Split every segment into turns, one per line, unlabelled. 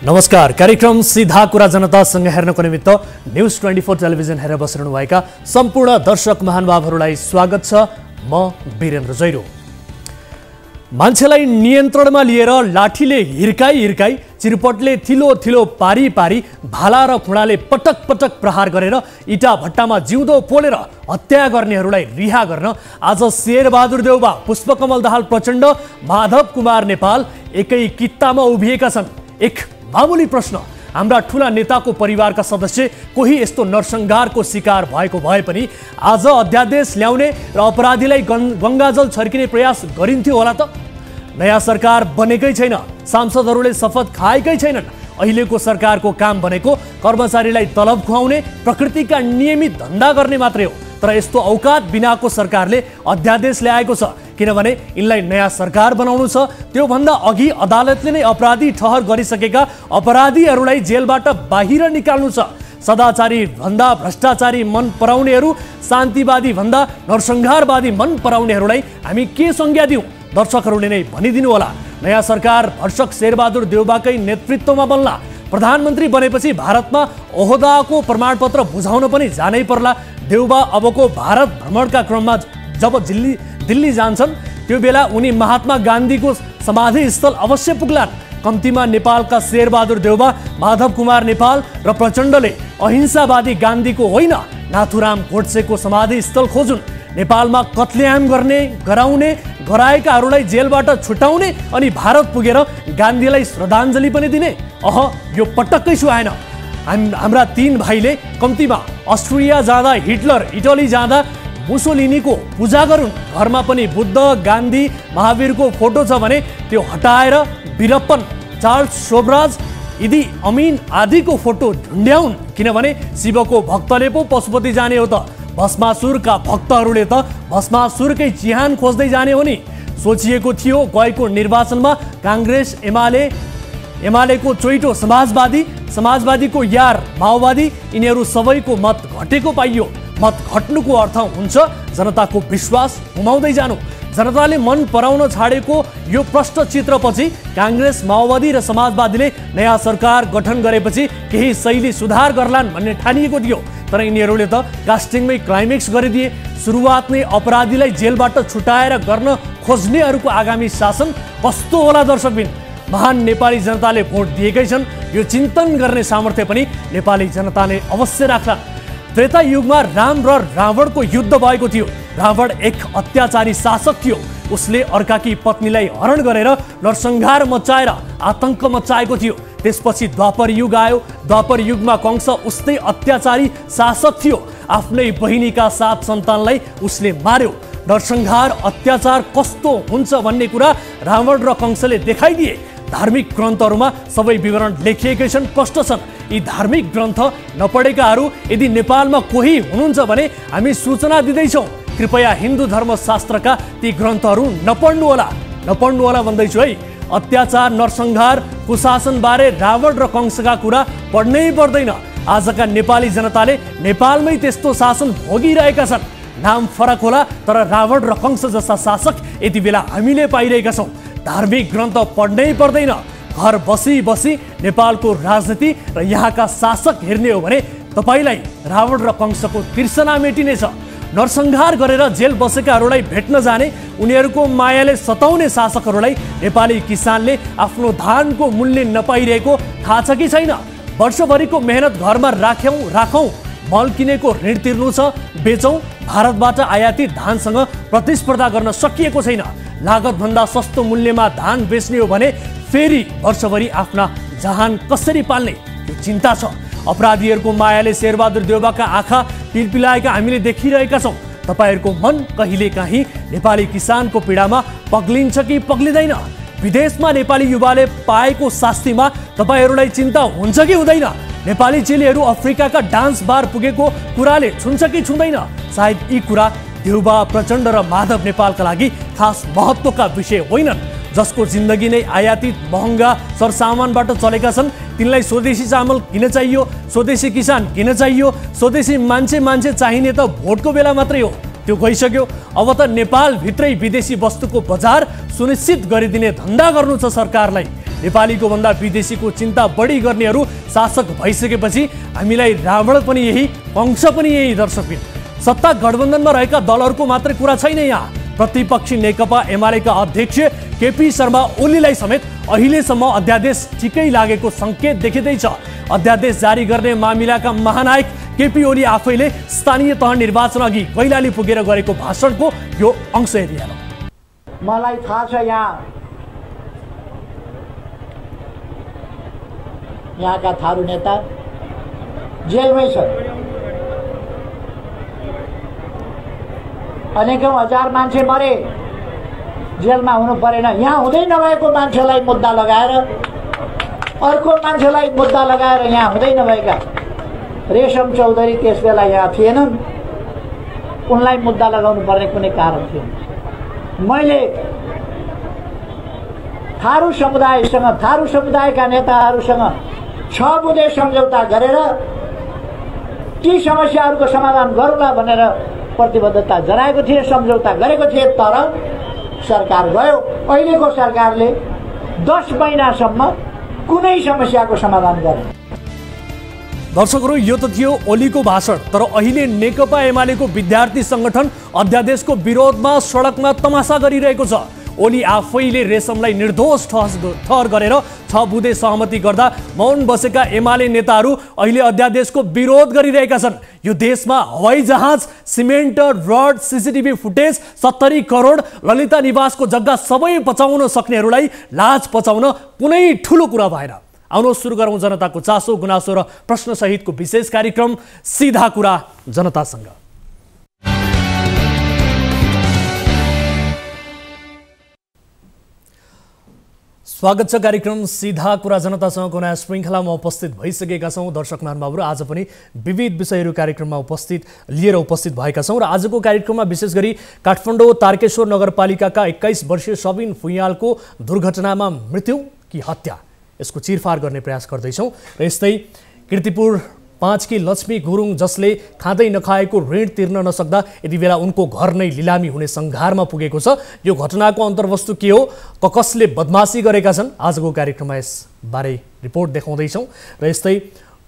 नमस्कार। कार्यक्रम सीधा कुरा जनतासँग हेर्नको निमित्त न्यूज 24 टेलिभिजन हेरेर बसिरहनुभएका सम्पूर्ण दर्शक महानुभावहरूलाई स्वागत छ। म वीरेन्द्र जैरो। मान्छेलाई नियन्त्रणमा लिएर लाठीले हिर्काई चिरपटले थिलो पारी भाला र खुँडाले पटक पटक प्रहार गरेर इटा भट्टामा जिउँदो पोलेर हत्या गर्नेहरूलाई रिहा गर्न आज शेरबहादुर देउबा, पुष्पकमल दाहाल प्रचण्ड, माधव कुमार नेपाल एकै कित्तामा उभिएका छन्। एक मामुली प्रश्न, हाम्रा ठूला नेताको परिवारका सदस्य कोही यस्तो नरसंहारको शिकार भएको भए पनि आज अध्यादेश ल्याउने र अपराधीलाई गंगाजल छर्किने प्रयास गरिन्थ्यो होला त? नयाँ सरकार बनेकै छैन, सांसदहरूले शपथ खाएकै छैनन्। अहिलेको सरकारको काम भनेको कर्मचारीलाई तलब खुवाउने, प्रकृतिका नियमित धन्दा गर्ने मात्रै हो। तर यस्तो औकात बिनाको सरकारले अध्यादेश ल्याएको छ किनभने यिनलाई नयाँ सरकार बनाउनु छ। त्यो भन्दा अघि अदालतले नै अपराधी ठहर गरिसकेका अपराधीहरूलाई जेलबाट बाहिर निकाल्नु छ। सदाचारी भन्दा भ्रष्टाचारी मन पराउनेहरू, शान्तिवादी भन्दा नरसंहारवादी मन पराउनेहरूलाई हामी के संज्ञा दिउँ? दर्शकहरूले नै भनिदिनु होला। नयाँ सरकार भर्सक शेरबहादुर देउबाकै नेतृत्वमा बन्ला। प्रधानमन्त्री बनेपछि भारतमा ओहदाको प्रमाणपत्र बुझाउन पनि जानै पर्ला। देउबा अबको भारत भ्रमणका क्रममा जब दिल्ली जान्छन् त्यो बेला उनी महात्मा गान्धीको समाधि स्थल अवश्य पुग्लान्। कम्तीमा नेपालका शेरबहादुर देउबा, माधव कुमार नेपाल र प्रचण्डले अहिंसावादी गान्धीको होइन, नाथुराम गोडसेको समाधि स्थल खोजुन्। नेपालमा कत्लेआम गर्ने, गराएकाहरूलाई जेलबाट छुटाउने अनि भारत पुगेर गान्धीलाई श्रद्धाञ्जली पनि दिने। यो पटक्कै सुहाएन। हाम्रा तीन भाइले कम्तीमा अस्ट्रिया जाँदा हिटलर, इटली जाँदा मुसोलिनीको पूजा गरून्। घरमा पनि बुद्ध, गान्धी, महावीरको फोटो छ भने त्यो हटाएर वीरप्पन, चार्ल्स शोभराज, इदी अमीन आदिको फोटो झुन्ड्याउन्। किनभने शिवको भक्तले पो पशुपति जाने हो त, भस्मासुरका भक्तहरूले त भस्मासुरकै चिहान खोज्दै जाने हो नि। सोचिएको थियो गएको निर्वाचनमा काङ्ग्रेस, एमालेको चोइटो समाजवादीको यार माओवादी, यिनीहरू सबैको मत घटेको पाइयो। मत घट्नुको अर्थ हुन्छ जनताको विश्वास गुमाउँदै जानु। जनताले मन पराउन छाडेको यो प्रष्ट चित्रपछि काङ्ग्रेस, माओवादी र समाजवादीले नयाँ सरकार गठन गरेपछि केही शैली सुधार गर्लान् भन्ने ठानिएको थियो। तर यिनीहरूले त कास्टिङमै क्लाइमेक्स गरिदिए। सुरुवात नै अपराधीलाई जेलबाट छुटाएर गर्न खोज्नेहरूको आगामी शासन कस्तो होला? दर्शकबिन, महान नेपाली जनताले भोट दिएकै छन्। यो चिन्तन गर्ने सामर्थ्य पनि नेपाली जनताले अवश्य राख्ला। त्रेता युगमा राम र रावणको युद्ध भएको थियो। रावण एक अत्याचारी शासक थियो। उसले अर्काकी पत्नीलाई हरण गरेर नरसंहार मचाएर आतंक मचाएको थियो। त्यसपछि द्वापर युग आयो। द्वापर युगमा कंस उस्तै अत्याचारी शासक थियो। आफ्नै बहिनीका 7 सन्तानलाई उसले मार्यो। नरसंहार, अत्याचार कस्तो हुन्छ भन्ने कुरा रावण र कंसले देखाइदिए। धार्मिक ग्रन्थहरूमा सबै विवरण लेखिएकै छन्, स्पष्ट छन्। यी धार्मिक ग्रन्थ नपढेकाहरू यदि नेपालमा कोही हुनुहुन्छ भने हामी सूचना दिँदैछौँ। कृपया हिन्दू धर्मशास्त्रका ती ग्रन्थहरू नपढ्नु होला भन्दैछु है। अत्याचार, नरसंहार, कुशासनबारे रावण र कंसका कुरा पढ्नै पर्दैन। आजका नेपाली जनताले नेपालमै त्यस्तो शासन भोगिरहेका छन्। नाम फरक होला तर रावण र कंस जस्ता शासक यति बेला हामीले पाइरहेका छौँ। धार्मिक ग्रन्थ पढ्नै पर्दैन। घर बसी नेपालको राजनीति र यहाँका शासक हेर्ने हो भने तपाईलाई रावण र कंसको तिर्सना मेटिनेछ। नरसंहार गरेर जेल बसेकाहरूलाई भेट्न जाने, उनीहरूको मायाले सताउने शासकहरूलाई नेपाली किसानले आफ्नो धानको मूल्य नपाइरहेको थाहा छ कि छैन? वर्षभरिको मेहनत घरमा राखौँ, मल किनेको ऋण तिर्नु छ, बेचौँ। भारतबाट आयातित धानसँग प्रतिस्पर्धा गर्न सकिएको छैन। लागतभन्दा सस्तो मूल्यमा धान बेच्ने हो भने फेरि वर्षभरि आफ्ना जहान कसरी पाल्ने, यो चिन्ता छ। अपराधीहरूको मायाले शेरबहादुर देउबाका आँखा पिलपिलाएका हामीले देखिरहेका छौँ। तपाईँहरूको मन कहिलेकाहीँ नेपाली किसानको पीडामा पग्लिन्छ कि पग्लिँदैन? विदेशमा नेपाली युवाले पाएको शास्तिमा तपाईँहरूलाई चिन्ता हुन्छ कि हुँदैन? नेपाली चेलीहरू अफ्रिकाका डान्स बार पुगेको कुराले छुन्छ कि छुँदैन? सायद यी कुरा देउबा, प्रचण्ड र माधव नेपालका लागि खास महत्त्वका विषय होइनन्। जसको जिन्दगी नै आयातित महँगा सरसामानबाट चलेका छन्, तिनलाई स्वदेशी चामल किन चाहियो? स्वदेशी किसान किन चाहियो? स्वदेशी मान्छे चाहिने त भोटको बेला मात्रै हो, त्यो गइसक्यो। अब त नेपाल भित्रै विदेशी वस्तुको बजार सुनिश्चित गरिदिने धन्दा गर्नु छ सरकारलाई। नेपालीको भन्दा विदेशीको चिन्ता बढी गर्नेहरू शासक भइसकेपछि हामीलाई रावण पनि यही, कंस पनि यही दर्शकबिन। सत्ता गठबन्धनमा रहेका दलहरूको मात्रै कुरा छैन यहाँ। प्रतिपक्षी नेकपा एमालेका अध्यक्ष केपी शर्मा ओलीलाई समेत अहिलेसम्म अध्यादेश ठिकै लागेको सङ्केत देखिँदैछ। अध्यादेश जारी गर्ने मामिलाका महानायक केपी ओली आफैले स्थानीय तह निर्वाचन अघि कैलाली पुगेर गरेको भाषणको यो अंश हेरिहालौँ।
मलाई थाहा छ यहाँका थारू नेता जेलमै छन्। अनेकौं हजार मान्छे मरे, जेलमा हुनु परेन। यहाँ हुँदै नभएको मान्छेलाई मुद्दा लगाएर, अर्को मान्छेलाई मुद्दा लगाएर यहाँ हुँदै नभएका रेशम चौधरी त्यस बेला यहाँ थिएनन्, उनलाई मुद्दा लगाउनु पर्ने कुनै कारण थिएन। मैले थारू समुदायका नेताहरूसँग 6 बुँदे सम्झौता गरेर ती समस्याहरूको समाधान गरौँला भनेर प्रतिबद्धता जनाएको थिए, सम्झौता गरेको थिए। तर सरकार गयो। अहिलेको सरकारले 10 महिनासम्म कुनै समस्याको समाधान गरेन।
दर्शकहरू, यो त थियो ओलीको भाषण। तर अहिले नेकपा एमालेको विद्यार्थी संगठन अध्यादेशको विरोधमा सडकमा तमासा गरिरहेको छ। ओली आफैले रेशमलाई निर्दोष ठहर गरेर 6 बुँदे सहमति गर्दा मौन बसेका एमाले नेताहरू अहिले अध्यादेशको विरोध गरिरहेका छन्। यो देशमा हवाई जहाज, cement, rod, CCTV footage, 70 crore, Lalita निवासको जग्गा सबै बचाउन सक्नेहरूलाई लाज पचाउन कुनै ठुलो कुरा भएन। आउनुहोस् सुरु गरौँ जनताको चासो, गुनासो र प्रश्न सहितको विशेष कार्यक्रम सीधा कुरा जनतासँग। स्वागत छ कार्यक्रम सीधा कुरा जनतासँगको नयाँ श्रृङ्खलामा उपस्थित भइसकेका छौँ दर्शक महानुभावहरू। आज पनि विविध विषयहरू कार्यक्रममा लिएर उपस्थित भएका छौँ र आजको कार्यक्रममा विशेष गरी काठमाडौँ तारकेश्वर नगरपालिकाका 21 वर्षीय सबिन फुयालको दुर्घटनामा मृत्यु कि हत्या, यसको चिरफार गर्ने प्रयास गर्दैछौँ। र यस्तै कीर्तिपुर 5 की लक्ष्मी गुरुङ, जसले खाँदै नखाएको ऋण तिर्न नसक्दा यति बेला उनको घर नै लिलामी हुने सङ्घारमा पुगेको छ। यो घटनाको अन्तर्वस्तु के हो, कसले बदमासी गरेका छन्, आजको कार्यक्रममा यसबारे रिपोर्ट देखाउँदैछौँ। र यस्तै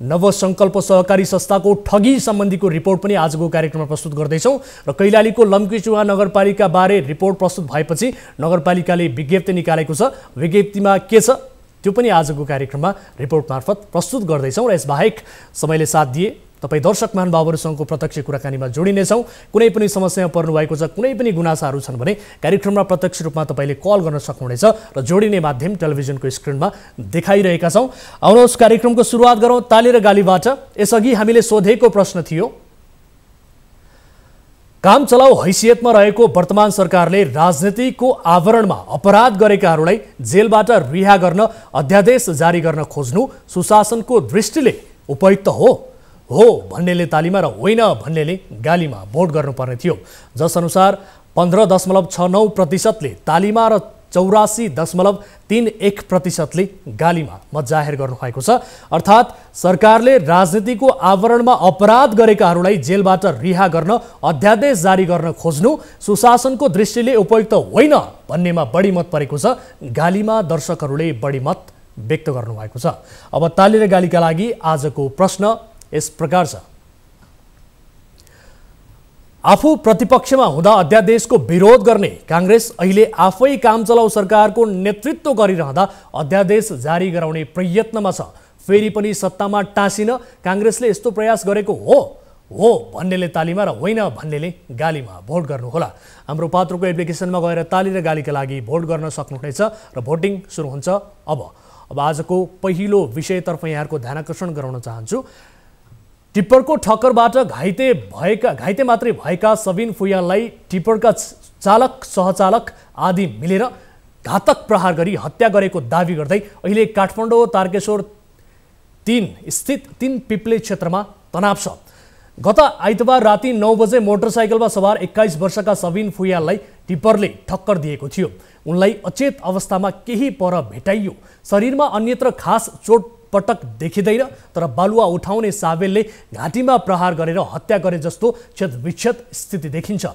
नवसङ्कल्प सहकारी संस्थाको ठगी सम्बन्धीको रिपोर्ट पनि आजको कार्यक्रममा प्रस्तुत गर्दैछौँ। र कैलालीको लम्कीचुवा नगरपालिका बारे रिपोर्ट प्रस्तुत भएपछि नगरपालिकाले विज्ञप्ति निकालेको छ। विज्ञप्तिमा के छ त्यो पनि आजको कार्यक्रममा रिपोर्ट मार्फत प्रस्तुत गर्दैछौँ। र यसबाहेक समयले साथ दिए तपाईँ दर्शक महानुभावहरूसँगको प्रत्यक्ष कुराकानीमा जोडिनेछौँ। कुनै पनि समस्यामा पर्नुभएको छ, कुनै पनि गुनासाहरू छन् भने कार्यक्रममा प्रत्यक्ष रूपमा तपाईँले कल गर्न सक्नुहुनेछ र जोडिने माध्यम टेलिभिजनको स्क्रिनमा देखाइरहेका छौँ। आउनुहोस् कार्यक्रमको सुरुवात गरौँ ताली र गालीबाट। यसअघि हामीले सोधेको प्रश्न थियो, काम चलाउ हैसियतमा रहेको वर्तमान सरकारले राजनीतिको आवरणमा अपराध गरेकाहरूलाई जेलबाट रिहा गर्न अध्यादेश जारी गर्न खोज्नु सुशासनको दृष्टिले उपयुक्त हो भन्नेले तालीमा र होइन भन्नेले गालीमा भोट गर्नुपर्ने थियो। जसअनुसार 15.69%ले तालीमा र 84.31% गालीमा मत जाहेर गर्नुभएको छ। अर्थात् सरकारले राजनीतिको आवरणमा अपराध गरेकाहरूलाई जेलबाट रिहा गर्न अध्यादेश जारी गर्न खोज्नु सुशासनको दृष्टिले उपयुक्त होइन भन्नेमा बढी मत परेको छ। गालीमा दर्शकहरूले बढी मत व्यक्त गर्नुभएको छ। अब ताली र गालीका लागि आजको प्रश्न यस प्रकार छ, आफू प्रतिपक्षमा हुँदा अध्यादेशको विरोध गर्ने कांग्रेस अहिले आफै काम चलाउ सरकारको नेतृत्व गरिरहँदा अध्यादेश जारी गराउने प्रयत्नमा छ। फेरि पनि सत्तामा टाँसिन कांग्रेसले यस्तो प्रयास गरेको हो भन्नेले तालीमा र होइन भन्नेले गालीमा भोट गर्नुहोला। हाम्रो पात्रको एप्लिकेसनमा गएर ताली र गालीका लागि भोट गर्न सक्नुहुनेछ र भोटिङ सुरु हुन्छ। अब आजको पहिलो विषयतर्फ यहाँहरूको ध्यानाकर्षण गराउन चाहन्छु। टिप्परको ठक्करबाट घाइते मात्रै भएका सबिन फुयाललाई टिप्परका चालक, सहचालक आदि मिलेर घातक प्रहार गरी हत्या गरेको दावी गर्दै अहिले काठमाडौँ तारकेश्वर 3 स्थित 3 पिप्ले क्षेत्रमा तनाव छ। गत आइतबार राति 9 बजे मोटरसाइकलमा सवार 21 वर्षका सबिन फुयाललाई टिप्परले ठक्कर दिएको थियो। उनलाई अचेत अवस्थामा केही पर भेटाइयो। शरीरमा अन्यत्र खास चोटपटक देखिँदैन, तर बालुवा उठाउने साबेलले घाँटीमा प्रहार गरेर हत्या गरे जस्तो क्षतविक्षत स्थिति देखिन्छ।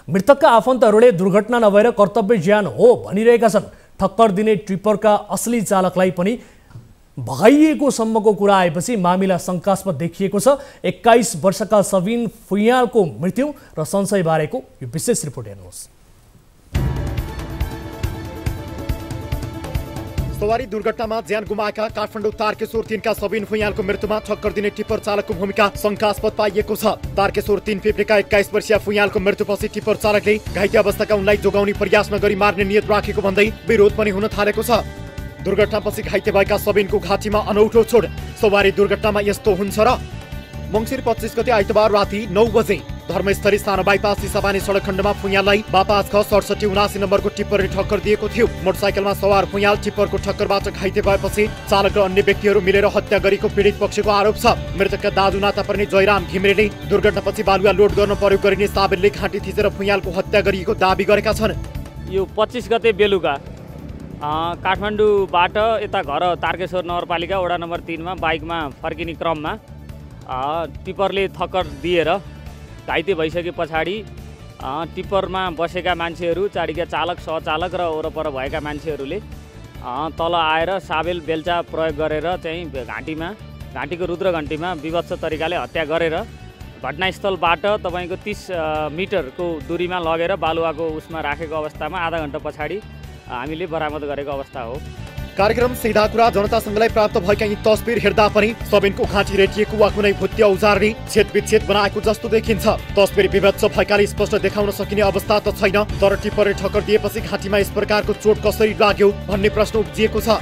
मृतकका आफन्तहरूले दुर्घटना नभएर कर्तव्य ज्यान हो भनिरहेका छन्। ठक्कर दिने ट्रिपरका असली चालकलाई पनि भगाइएको सम्मको कुरा आएपछि मामिला शङ्कास्पद देखिएको छ। 21 वर्षका सबिन फुयालको मृत्यु र संशय बारेको यो विशेष रिपोर्ट हेर्नुहोस्।
सवारी दुर्घटनामा ज्यान गुमाएका काठमाडौँ तारकेश्वर 3 का सबिन फुयालको मृत्युमा ठक्कर दिने टिप्पर चालकको भूमिका शङ्कास्पद पाइएको छ। तारकेश्वर 3 फेब्रुअरीका 21 वर्षीय फुयालको मृत्युपछि टिप्पर चालकले घाइते अवस्थाका उनलाई जोगाउने प्रयास नगरी मार्ने नियत राखेको भन्दै विरोध पनि हुन थालेको छ। दुर्घटनापछि घाइते भएका सबिनको घाँटीमा अनौठो छोड। सवारी दुर्घटनामा यस्तो हुन्छ र? मङ्सिर 25 गते आइतबार राति 9 बजे धर्मस्थली सानो बाइपास सिसाबानी सडक खण्डमा फुयाललाई बापास ख 6779 नम्बरको टिप्परले ठक्कर दिएको थियो। मोटरसाइकलमा सवार फुयाल टिप्परको ठक्करबाट घाइते भएपछि चालक र अन्य व्यक्तिहरू मिलेर हत्या गरेको पीडित पक्षको आरोप छ। मृतकका दाजु नाता पर्ने जयराम घिमिरेले दुर्घटनापछि बालुवा लोड गर्न प्रयोग गरिने साबिलले घाँटी थिचेर फुयालको हत्या गरिएको दाबी गरेका छन्।
यो 25 गते बेलुका काठमाडौँबाट यता घर तारकेश्वर नगरपालिका वडा नम्बर 3 मा बाइकमा फर्किने क्रममा टिप्परले ठक्कर दिएर घाइते भइसके पछाडि टिप्परमा बसेका मान्छेहरू, चाडीका चालक, सहचालक र वरपर भएका मान्छेहरूले तल आएर साबेल बेल्चा प्रयोग गरेर चाहिँ घाँटीको रुद्रघण्टीमा विभत्स तरिकाले हत्या गरेर घटनास्थलबाट तपाईँको 30 मिटरको दूरीमा लगेर बालुवाको उसमा राखेको अवस्थामा आधा घण्टा पछाडि हामीले बरामद गरेको अवस्था हो।
कार्यक्रम सीधा कुरा जनतासँगलाई प्राप्त भएका यी तस्बिर हेर्दा पनि सबिनको घाँटी रेटिएको वा कुनै भुत्ते औजारले छेदविच्छेद बनाएको जस्तो देखिन्छ। तस्बिर विभत्स भएकाले स्पष्ट देखाउन सकिने अवस्था त छैन, तर टिप्परले ठक्कर दिएपछि घाँटीमा यस प्रकारको चोट कसरी लाग्यो भन्ने प्रश्न उब्जिएको छ।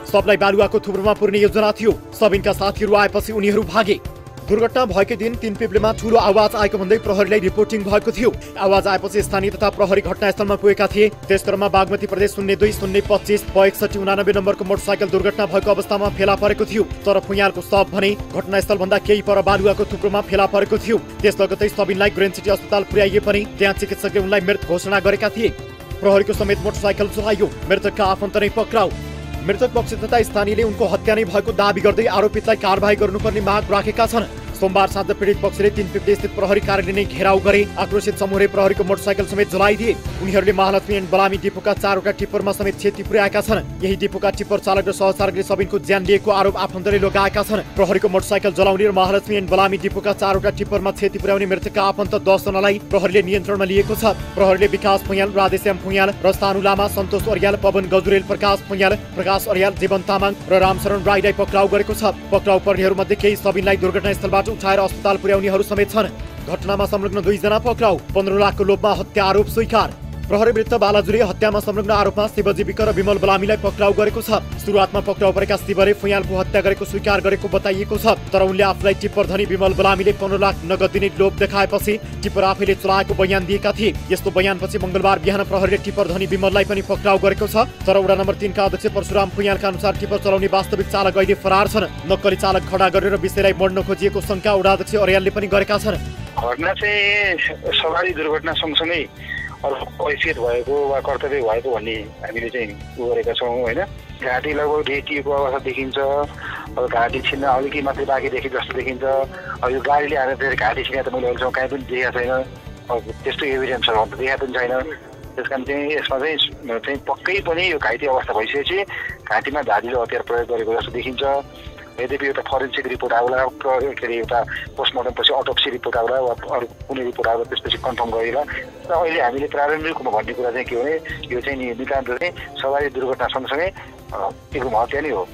सबलाई बालुवाको थुप्रोमा पुर्ने योजना थियो। सबिनका साथीहरू आएपछि उनीहरू भागे। दुर्घटना भएकै दिन 3 फेब्रुअरीमा ठूलो आवाज आएको भन्दै प्रहरीलाई रिपोर्टिङ भएको थियो। आवाज आएपछि स्थानीय तथा प्रहरी घटनास्थलमा पुगेका थिए। त्यस क्रममा बागमती प्रदेश 02 025 6189 नम्बरको मोटरसाइकल दुर्घटना भएको अवस्थामा फेला परेको थियो। तर फुयालको शव भने घटनास्थलभन्दा केही पर बालुवाको थुप्रोमा फेला परेको थियो। त्यस लगतै सबिनलाई ग्रेन सिटी अस्पताल पुर्याइए पनि त्यहाँ चिकित्सकले उनलाई मृत घोषणा गरेका थिए। प्रहरीको समेत मोटरसाइकल चलाइयो। मृतकका आफन्त नै पक्राउ। मृतक पक्ष तथा स्थानीयले उनको हत्या नै भएको दाबी गर्दै आरोपितलाई कारबाही गर्नुपर्ने माग राखेका छन्। सोमबार साँझ पीडित पक्षले 3 फेब्रुअरी स्थित प्रहरी कार्यालय नै घेराउ गरे। आक्रोशित समूहले प्रहरीको मोटरसाइकल समेत जलाइदिए। उनीहरूले महालक्ष्मी एन्ड बलामी डिपोका 4वटा टिप्परमा समेत क्षति पुर्याएका छन्। यही डिपोका टिप्पर चालक र सहचालकले सबिनको ज्यान लिएको आरोप आफन्तले लगाएका छन्। प्रहरीको मोटरसाइकल जलाउने र महालक्ष्मी एन्ड बलामी डिपोका 4वटा टिप्परमा क्षति पुर्याउने मृतकका आफन्त 10 जनालाई प्रहरीले नियन्त्रणमा लिएको छ। प्रहरीले विकास फुयाल, राधेश्याम फुयाल, रस्तानु लामा, सन्तोष अर्याल, पवन गजुरेल, प्रकाश फुयाल, प्रकाश अर्याल, जीवन तामाङ र रामशरण राईलाई पक्राउ गरेको छ। पक्राउ पर्नेहरूमध्ये केही सबिनलाई दुर्घटनास्थलबाट उठाएर अस्पताल पुर्याउनेहरू समेत छन्। घटनामा संलग्न 2 जना पक्राउ। 15 लाखको लोभमा हत्या आरोप स्वीकार। प्रहरी वृत्त बालाजुले हत्यामा संलग्न आरोपमा शिवजी विक र विमल बलामीलाई पक्राउ गरेको छ। सुरुवातमा पक्राउ परेका शिवले फुयालको हत्या गरेको स्वीकार गरेको बताइएको छ। तर उनले आफूलाई टिप्पर धनी विमल बलामीले 15 लाख नगद दिने लोभ देखाएपछि टिप्पर आफैले चलाएको बयान दिएका थिए। यस्तो बयानपछि मंगलबार बिहान प्रहरीले टिप्पर धनी विमललाई पनि पक्राउ गरेको छ। तर वडा नम्बर 3 का अध्यक्ष परशुराम फुयालका अनुसार टिप्पर चलाउने वास्तविक चालक अहिले फरार छन्। नक्कली चालक खडा गरेर विषयलाई मोड्न खोजिएको शंका वडा अध्यक्ष अर्यालले पनि गरेका छन्।
घटना चाहिँ सवारी दुर्घटना सँगसँगै हैसियत भएको वा कर्तव्य भएको भन्ने हामीले चाहिँ उ गरेका छौँ होइन। घाँटी लगभग रेटिएको अवस्था देखिन्छ। अब घाँटी छिन्न अलिकति मात्रै बाँकी देखि जस्तो देखिन्छ। अब यो गाडीले हालेर फेरि घाँटी छिने त मैले अहिलेसम्म कहीँ पनि देखेको छैन। अब त्यस्तो एभिडेन्सहरू त देखाएको पनि छैन। त्यस कारण चाहिँ यसमा चाहिँ पक्कै पनि यो घाइते अवस्था भइसकेपछि घाँटीमा धारिलो हतियार प्रयोग गरेको जस्तो देखिन्छ। यद्यपि एउटा फोरेन्सिक रिपोर्ट आउला, के अरे एउटा पोस्टमार्टम पछि अटोप्सी रिपोर्ट आउला वा अरू कुनै रिपोर्ट आउला, त्यसपछि कन्फर्म गरिएला। र अहिले हामीले प्रारम्भिक रूपमा भन्ने कुरा चाहिँ के भने यो चाहिँ नितान्त चाहिँ सवारी दुर्घटना सँगसँगै एक हत्या नै हो।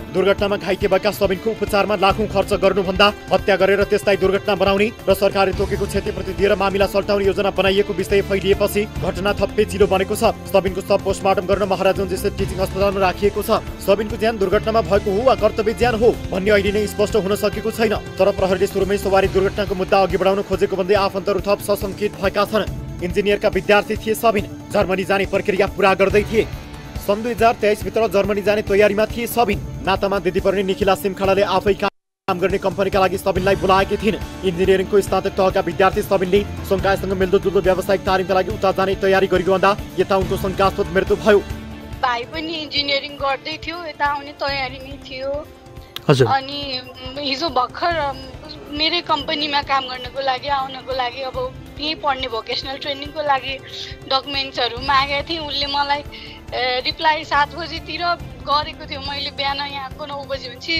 दुर्घटनामा घाइते भएका सबिनको उपचारमा लाखौं खर्च गर्नुभन्दा हत्या गरेर त्यसलाई दुर्घटना बनाउने र सरकारले तोकेको क्षतिपूर्ति दिएर मामिला सल्टाउने योजना बनाइएको विषय फैलिएपछि घटना थप्पै चिलो बनेको छ। सबिनको शव पोस्टमार्टम गर्न महाराजगञ्ज स्थित टिचिङ अस्पतालमा राखिएको छ। सबिनको ज्यान दुर्घटनामा भएको हो वा कर्तव्य ज्यान हो भन्ने अहिले नै स्पष्ट हुन सकेको छैन। तर प्रहरीले सुरुमै सवारी दुर्घटनाको मुद्दा अघि बढाउन खोजेको भन्दै आफन्तहरू थप सशंकित भएका छन्। इन्जिनियरका विद्यार्थी थिए सबिन, जर्मनी जाने प्रक्रिया पूरा गर्दै थिए। सन् 2023 भित्र जर्मनी जाने तयारीमा थिए सबिन। नातामा दिदी पर्ने निखिला सिमखाडाले आफै काम गर्ने कम्पनीका लागि सबिनलाई बोलाएकी थिइन्। इन्जिनियरिङको स्नातक तहका विद्यार्थी सबिनले संकायसँग मिल्दोजुल्दो व्यावसायिक तालिमका लागि उता जाने तयारी गरिरहँदा यता उनको शङ्कास्पद मृत्यु भयो।
भाइ पनि इन्जिनियरिङ गर्दै थियो, यता आउने तयारी नै थियो। अनि हिजो भर्खर मेरै कम्पनीमा काम गर्नको लागि आउनको लागि अब त्यहीँ पढ्ने भोकेसनल ट्रेनिङको लागि डकुमेन्ट्सहरू मागेको थिएँ। उसले मलाई रिप्लाई 7 बजीतिर गरेको थियो। मैले बिहान यहाँको 9 बजी भनेपछि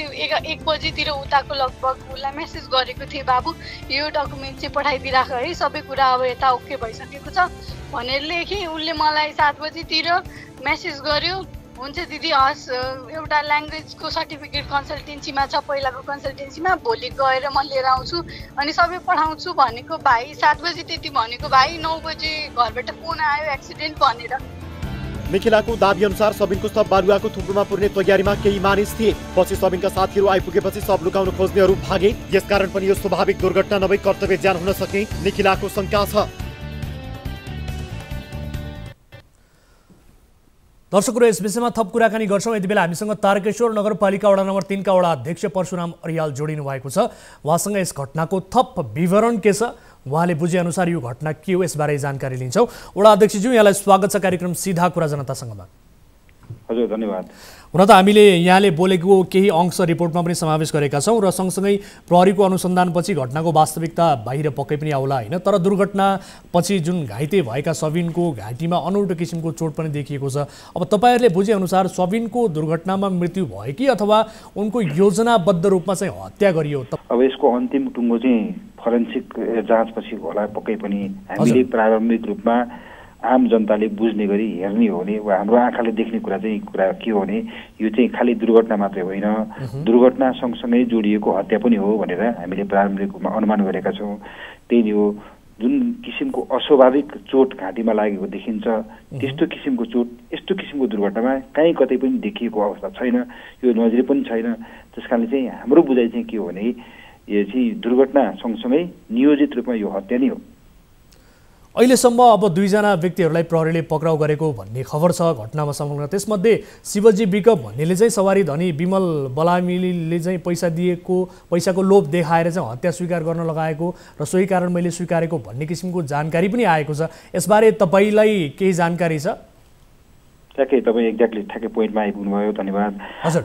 1 बजीतिर उताको लगभग उसलाई मेसेज गरेको थिएँ, बाबु यो डकुमेन्ट चाहिँ पठाइदिइराख है, सबै कुरा अब यता ओके भइसकेको छ भनेर लेखेँ। उसले मलाई 7 बजीतिर मेसेज गर्यो, हुन्छ दिदी हस्, एउटा ल्याङ्ग्वेजको सर्टिफिकेट कन्सल्टेन्सीमा छ, पहिलाको कन्सल्टेन्सीमा, भोलि गएर म लिएर आउँछु अनि सबै पठाउँछु भनेको भाइ। 7 बजी त्यति भनेको भाइ, 9 बजी घरबाट फोन आयो एक्सिडेन्ट भनेर।
निखिलाको दाबी अनुसार सबिनको शव बालुवाको थुप्रोमा पुर्ने तयारीमा केही मानिस थिए। पछि सबिनका साथीहरू आइपुगेपछि शव लुकाउन खोज्नेहरू भागे। यसकारण पनि यो स्वाभाविक दुर्घटना नभई कर्तव्य ज्यान हुन सक्ने निखिलाको शंका छ।
दर्शकहरू, यस विषयमा थप कुराकानी गर्छौँ। यति बेला हामीसँग तारकेश्वर नगरपालिका वडा नम्बर 3 का वडा अध्यक्ष परशुराम अर्याल जोडिनु भएको छ। उहाँसँग यस घटनाको थप विवरण के छ, उहाँले बुझेअनुसार यो घटना के हो, यसबारे जानकारी लिन्छौँ। वडा अध्यक्षज्यू, यहाँलाई स्वागत छ कार्यक्रम सीधा कुरा जनतासँगमा।
हजुर, धन्यवाद।
हुन त हामीले यहाँले बोलेको केही अंश रिपोर्टमा पनि समावेश गरेका छौँ र सँगसँगै प्रहरीको अनुसन्धानपछि घटनाको वास्तविकता बाहिर पक्कै पनि आउला होइन, तर दुर्घटनापछि जुन घाइते भएका सबिनको घाँटीमा अनौठो किसिमको चोट पनि देखिएको छ। अब तपाईँहरूले बुझेअनुसार सबिनको दुर्घटनामा मृत्यु भयो कि अथवा उनको योजनाबद्ध रूपमा चाहिँ हत्या गरियो?
अब यसको अन्तिम टुङ्गो चाहिँ फरेन्सिक जाँचपछि होला पक्कै पनि। हामीले प्रारम्भिक रूपमा आम जनताले बुझ्ने गरी हेर्ने हो भने वा हाम्रो आँखाले देख्ने कुरा के हो भने यो चाहिँ खालि दुर्घटना मात्रै होइन, दुर्घटना सँगसँगै जोडिएको हत्या पनि हो भनेर हामीले प्रारम्भिक रूपमा अनुमान गरेका छौँ। त्यही नै हो, जुन किसिमको अस्वाभाविक चोट घाँटीमा लागेको देखिन्छ त्यस्तो किसिमको चोट यस्तो किसिमको दुर्घटनामा कहीँ कतै पनि देखिएको अवस्था छैन, यो नजिरै पनि छैन। त्यसकारणले चाहिँ हाम्रो बुझाइ चाहिँ के हो भने यो चाहिँ दुर्घटना सँगसँगै नियोजित रूपमा यो हत्या नै हो।
अहिलेसम्म अब 2 जना व्यक्तिहरूलाई प्रहरीले पक्राउ गरेको भन्ने खबर छ घटनामा संलग्न। त्यसमध्ये शिवजी विक भन्नेले चाहिँ सवारी धनी विमल बलामीले चाहिँ पैसाको लोभ देखाएर चाहिँ हत्या स्वीकार गर्न लगाएको र सोही कारण मैले स्वीकारेको भन्ने किसिमको जानकारी पनि आएको छ। यसबारे तपाईँलाई केही जानकारी छ?
ठ्याक्कै तपाईँ एक्ज्याक्टली ठ्याक्कै पोइन्टमा आइपुग्नु भयो, धन्यवाद।
हजुर,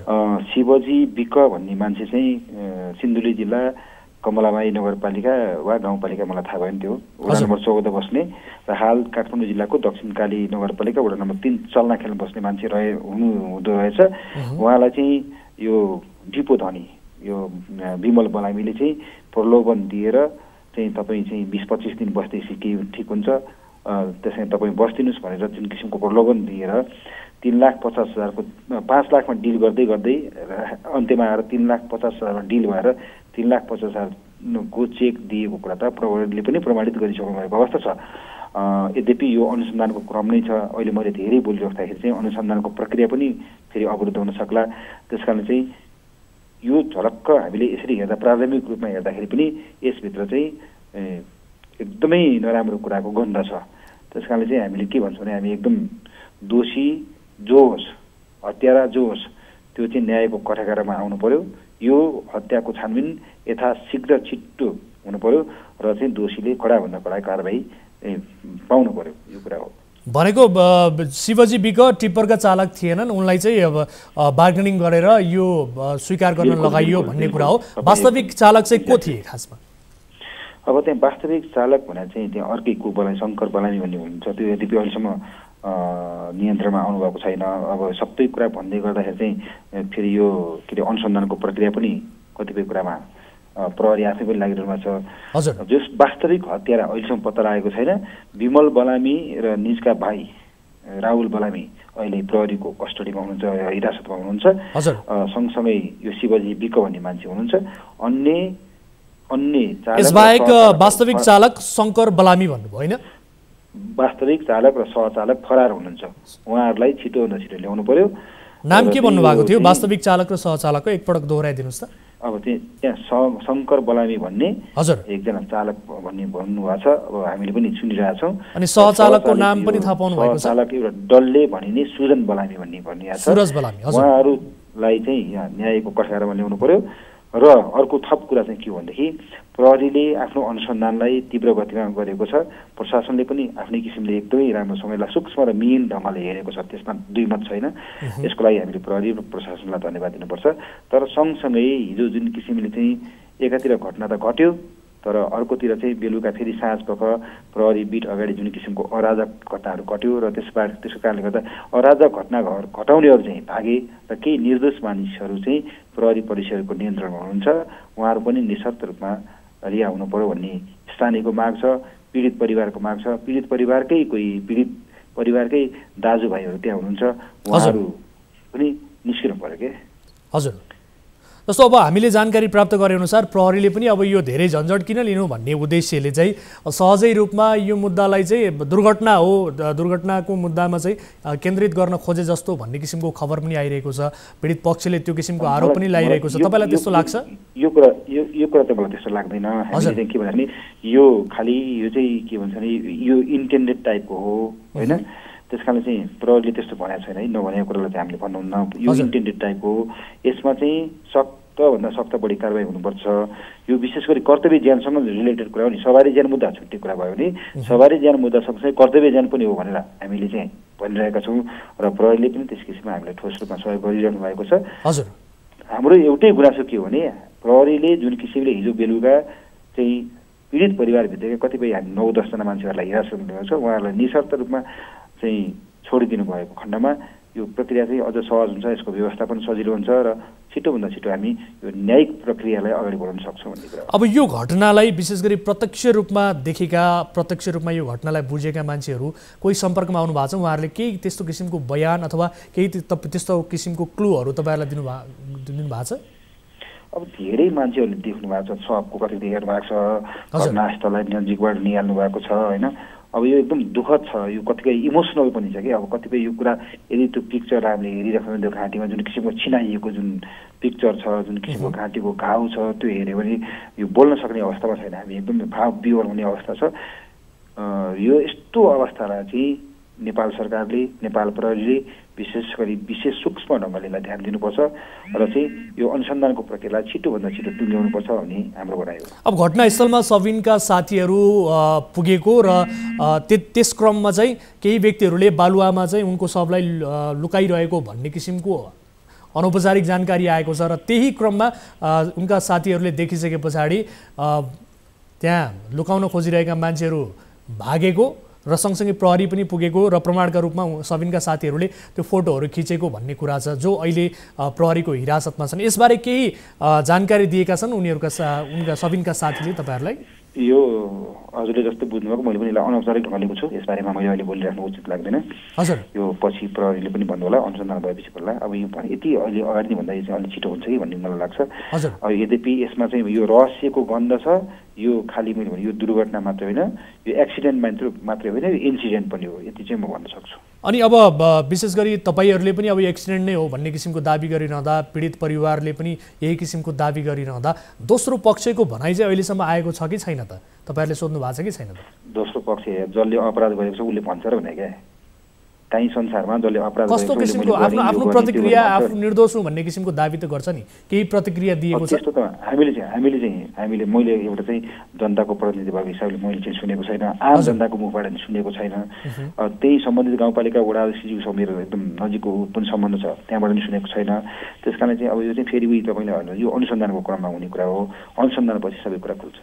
शिवजी विक भन्ने मान्छे चाहिँ सिन्धुली जिल्ला कमलामाई नगरपालिका वा गाउँपालिका मलाई थाहा भएन, त्यो वडा नम्बर 14 बस्ने र हाल काठमाडौँ जिल्लाको दक्षिणकाली नगरपालिका वडा नम्बर 3 चल्ना खेल बस्ने मान्छे हुँदो रहेछ। उहाँलाई चाहिँ यो डिपो धनी यो विमल बलामीले चाहिँ प्रलोभन दिएर चाहिँ तपाईँ चाहिँ 20-25 दिन बस्दैछ के ठिक हुन्छ, त्यसै तपाईँ बस्दिनुहोस् भनेर जुन किसिमको प्रलोभन दिएर 3,50,000 को 5 लाखमा डिल गर्दै गर्दै अन्त्यमा आएर 3,50,000 डिल भएर 3,50,000 को चेक दिएको कुरा त प्रहरीले पनि प्रमाणित गरिसक्नु भएको अवस्था छ। यद्यपि यो अनुसन्धानको क्रम नै छ। अहिले मैले धेरै बोलिराख्दाखेरि चाहिँ अनुसन्धानको प्रक्रिया पनि फेरि अवरुद्ध हुन सक्ला। त्यसकारण चाहिँ यो झलक्क हामीले यसरी हेर्दा प्रारम्भिक रूपमा हेर्दाखेरि पनि यसभित्र चाहिँ एकदमै नराम्रो कुराको गन्ध छ। त्यसकारणले चाहिँ हामीले के भन्छौँ भने हामी एकदम दोषी जो होस्, हत्यारा जो होस्, त्यो चाहिँ न्यायको कठघरामा आउनु पर्यो। यो हत्याको छानबिन यथाशीघ्र छिट्टो हुनु पर्यो र चाहिँ दोषीले कडाभन्दा कडा कारबाही पाउनु पर्यो, यो कुरा हो।
भनेको शिवजी विक टिप्परका चालक थिएनन्, उनलाई चाहिँ अब बार्गेनिङ गरेर यो स्वीकार गर्न लगाइयो भन्ने कुरा हो। वास्तविक चालक चाहिँ को थिए खासमा?
अब त्यहाँ वास्तविक चालक भने चाहिँ त्यहाँ अर्कै को बलामी शङ्कर बलामी भन्ने हुनुहुन्छ, त्यो यद्यपि अहिलेसम्म नियन्त्रणमा आउनुभएको छैन। अब सबै कुरा भन्दै गर्दाखेरि चाहिँ फेरि यो के अरे अनुसन्धानको प्रक्रिया पनि कतिपय कुरामा प्रहरी आफै पनि लागिरहेको छ।
हजुर,
जस वास्तविक हत्यारा अहिलेसम्म पत्ता लागेको छैन। विमल बलामी र निजका भाइ राहुल बलामी अहिले प्रहरीको कस्टडीमा हुनुहुन्छ, हिरासतमा हुनुहुन्छ।
हजुर,
सँगसँगै यो शिवजी विक भन्ने मान्छे हुनुहुन्छ। अन्य
यसबाहेक वास्तविक चालक शङ्कर बलामी भन्नुभयो होइन?
वास्तविक चालक र सहचालक फरार हुनुहुन्छ, उहाँहरूलाई छिटोभन्दा छिटो ल्याउनु पर्यो।
नाम के भन्नुभएको थियो वास्तविक चालक र सहचालकको? एकपटक दोहोऱ्याइदिनुहोस् त।
अब त्यहाँ शङ्कर बलामी भन्ने
हजुर
एकजना चालक भन्ने भन्नुभएको छ, अब हामीले पनि सुनिरहेछौँ।
अनि सहचालकको नाम पनि थाहा पाउनु भएको छ?
सहचालक एउटा डल्ले भनिने सुजन बलामी भन्ने भनिएको छ।
सुरज बलामी, हजुर।
उहाँहरूलाई चाहिँ यहाँ न्यायको कठघरामा ल्याउनु पर्यो। र अर्को थप कुरा चाहिँ के हो भनेदेखि प्रहरीले आफ्नो अनुसन्धानलाई तीव्र गतिमा गरेको छ। प्रशासनले पनि आफ्नै किसिमले एकदमै राम्रोसँगलाई सूक्ष्म र मिहिन ढङ्गले हेरेको छ, त्यसमा दुई मत छैन। यसको लागि हामीले प्रहरी र प्रशासनलाई धन्यवाद दिनुपर्छ। तर सँगसँगै हिजो जुन किसिमले चाहिँ एकातिर घटना त घट्यो, तर अर्कोतिर चाहिँ बेलुका फेरि साँझपख प्रहरी बिट अगाडि जुन किसिमको अराजक घटनाहरू घट्यो र त्यसको कारणले गर्दा अराजक घटना घटाउनेहरू चाहिँ भागे र केही निर्दोष मानिसहरू चाहिँ प्रहरी परिसरको नियन्त्रणमा हुनुहुन्छ, उहाँहरू पनि निशर्त रूपमा रिहा हुनु पर्यो भन्ने स्थानीयको माग छ, पीडित परिवारको माग छ। पीडित परिवारकै कोही पीडित परिवारकै दाजुभाइहरू त्यहाँ हुनुहुन्छ, उहाँहरू पनि निस्किनु पर्यो के।
हजुर, जस्तो अब हामीले जानकारी प्राप्त गरे अनुसार प्रहरीले पनि अब यो धेरै झन्झट किन लिनु भन्ने उद्देश्यले चाहिँ सहजै रूपमा यो मुद्दालाई चाहिँ दुर्घटना हो, दुर्घटनाको मुद्दामा चाहिँ केन्द्रित गर्न खोजे जस्तो भन्ने किसिमको खबर पनि आइरहेको छ। पीडित पक्षले त्यो किसिमको आरोप पनि लगाइरहेको छ। तपाईँलाई त्यस्तो लाग्छ?
यो कुरा त मलाई त्यस्तो लाग्दैन। हामीले चाहिँ के भन्छ भने यो खालि यो चाहिँ के भन्छ भने यो इन्टेन्डेड टाइपको हो होइन, त्यस कारण चाहिँ प्रहरीले त्यस्तो भनेको छैन है, नभनेको कुरालाई चाहिँ हामीले भन्नुहुन्न। यो इन्टेन्डेड टाइपको हो, यसमा चाहिँ सख्तभन्दा सख्त बढी कारवाही हुनुपर्छ। यो विशेष गरी कर्तव्य ज्यानसँग रिलेटेड कुरा हो नि, सवारी ज्यान मुद्दा छुट्टै कुरा भयो भने सवारी ज्यान मुद्दा सँगसँगै कर्तव्य ज्यान पनि हो भनेर हामीले चाहिँ भनिरहेका छौँ र प्रहरीले पनि त्यस किसिममा हामीलाई ठोस रूपमा सहयोग गरिरहनु भएको छ।
हजुर,
हाम्रो एउटै गुनासो के हो भने प्रहरीले जुन किसिमले हिजो बेलुका चाहिँ पीडित परिवारभित्रका कतिपय हामी 9-10 जना मान्छेहरूलाई हिरासतमा लिएको छ, उहाँहरूलाई निशर्त रूपमा चाहिँ छोडिदिनु भएको खण्डमा यो प्रक्रिया चाहिँ अझ सहज हुन्छ, यसको व्यवस्था पनि सजिलो हुन्छ र छिटोभन्दा छिटो हामी यो न्यायिक प्रक्रियालाई अगाडि बढाउन सक्छौँ भन्ने कुरा।
अब यो घटनालाई विशेष गरी प्रत्यक्ष रूपमा देखेका, प्रत्यक्ष रूपमा यो घटनालाई बुझेका मान्छेहरू कोही सम्पर्कमा आउनु भएको छ? उहाँहरूले केही त्यस्तो किसिमको बयान अथवा केही त्यस्तो किसिमको क्लूहरू तपाईँहरूलाई दिनुभएको छ?
अब धेरै मान्छेहरूले देख्नु भएको छ, सबको कति हेर्नु भएको छ, घटनास्थललाई नजिकबाट निहाल्नु भएको छ होइन। अब यो एकदम दुःखद छ, यो कतिपय इमोसनल पनि छ कि। अब कतिपय यो कुरा यदि त्यो पिक्चर हामीले हेरिराख्नु त्यो घाँटीमा जुन किसिमको छिनाइएको जुन पिक्चर छ, जुन किसिमको घाँटीको घाउ छ, त्यो हेऱ्यो भने यो बोल्न सक्ने अवस्थामा छैन हामी, एकदम भाव विवल हुने अवस्था छ। यो यस्तो अवस्थालाई चाहिँ नेपाल सरकारले, नेपाल प्रहरीले विशेष गरी विशेष सूक्ष्म ढङ्गले यसलाई ध्यान दिनुपर्छ र चाहिँ यो अनुसन्धानको प्रक्रियालाई छिटोभन्दा छिटो टुङ्ग्याउनुपर्छ भन्ने हाम्रो भनाइ हो।
अब घटनास्थलमा सबिनका साथीहरू पुगेको र त्यस क्रममा चाहिँ केही व्यक्तिहरूले बालुवामा चाहिँ उनको शवलाई लुकाइरहेको भन्ने किसिमको अनौपचारिक जानकारी आएको छ र त्यही क्रममा उनका साथीहरूले देखिसके पछाडि त्यहाँ लुकाउन खोजिरहेका मान्छेहरू भागेको र सँगसँगै प्रहरी पनि पुगेको र प्रमाणका रूपमा सबिनका साथीहरूले त्यो फोटोहरू खिचेको भन्ने कुरा छ, जो अहिले प्रहरीको हिरासतमा छन्। यसबारे केही जानकारी दिएका छन् उनका सबिनका साथीले तपाईँहरूलाई?
यो हजुरले जस्तो बुझ्नुभएको, मैले पनि यसलाई अनौपचारिक ढङ्गले छु, यसबारेमा मैले अहिले बोलिराख्नु उचित लाग्दैन। हजुर, यो पछि प्रहरीले पनि भन्नु होला, अनुसन्धान भएपछि भन्ला। अब यो यति अहिले अगाडि नै भन्दा चाहिँ अलिक छिटो हुन्छ कि भन्ने मलाई लाग्छ। अब यद्यपि यसमा चाहिँ यो रहस्यको गन्ध छ। यो खालि मैले भने यो दुर्घटना मात्रै होइन, यो एक्सिडेन्ट मात्रै होइन, यो इन्सिडेन्ट पनि हो, यति चाहिँ म भन्न सक्छु।
अनि अब विशेष गरी तपाईँहरूले पनि अब एक्सिडेन्ट नै हो भन्ने किसिमको दाबी गरिरहँदा, पीडित परिवारले पनि यही किसिमको दाबी गरिरहँदा दोस्रो पक्षको भनाइ चाहिँ अहिलेसम्म आएको छ कि छैन त? तपाईँहरूले सोध्नु भएको छ कि छैन त?
दोस्रो पक्ष जसले अपराध गरेको छ उसले भन्छ र भने क्या, काहीँ संसारमा जसले अपराध
कस्तो किसिमको आफ्नो प्रतिक्रिया, आफू निर्दोष हुँ भन्ने किसिमको दाबी त गर्छ नि, केही प्रतिक्रिया दिएको छ?
त्यस्तो त हामीले मैले एउटा चाहिँ जनताको प्रतिनिधि भएको हिसाबले मैले चाहिँ सुनेको छैन, आम जनताको मुखबाट सुनेको छैन। त्यही सम्बन्धित गाउँपालिका वडा अध्यक्षज्यूसँग मेरो एकदम नजिकको पनि सम्बन्ध छ, त्यहाँबाट पनि सुनेको छैन। त्यस कारण चाहिँ अब यो चाहिँ फेरि तपाईँले यो अनुसन्धानको क्रममा हुने कुरा हो, अनुसन्धानपछि सबै कुरा खुल्छ।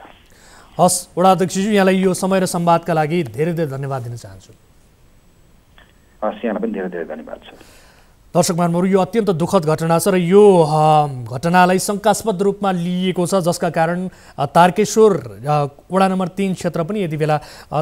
हस्, वडा अध्यक्षज्यू, यहाँलाई यो समय र संवादका लागि धेरै धेरै धन्यवाद दिन चाहन्छु।
हस्, यहाँलाई पनि धेरै धेरै धन्यवाद छ।
दर्शक महानुभावहरू, यो अत्यन्त दुःखद घटना छ र यो घटनालाई शङ्कास्पद रूपमा लिइएको छ, जसका कारण तारकेश्वर वडा नम्बर 3 क्षेत्र पनि यति बेला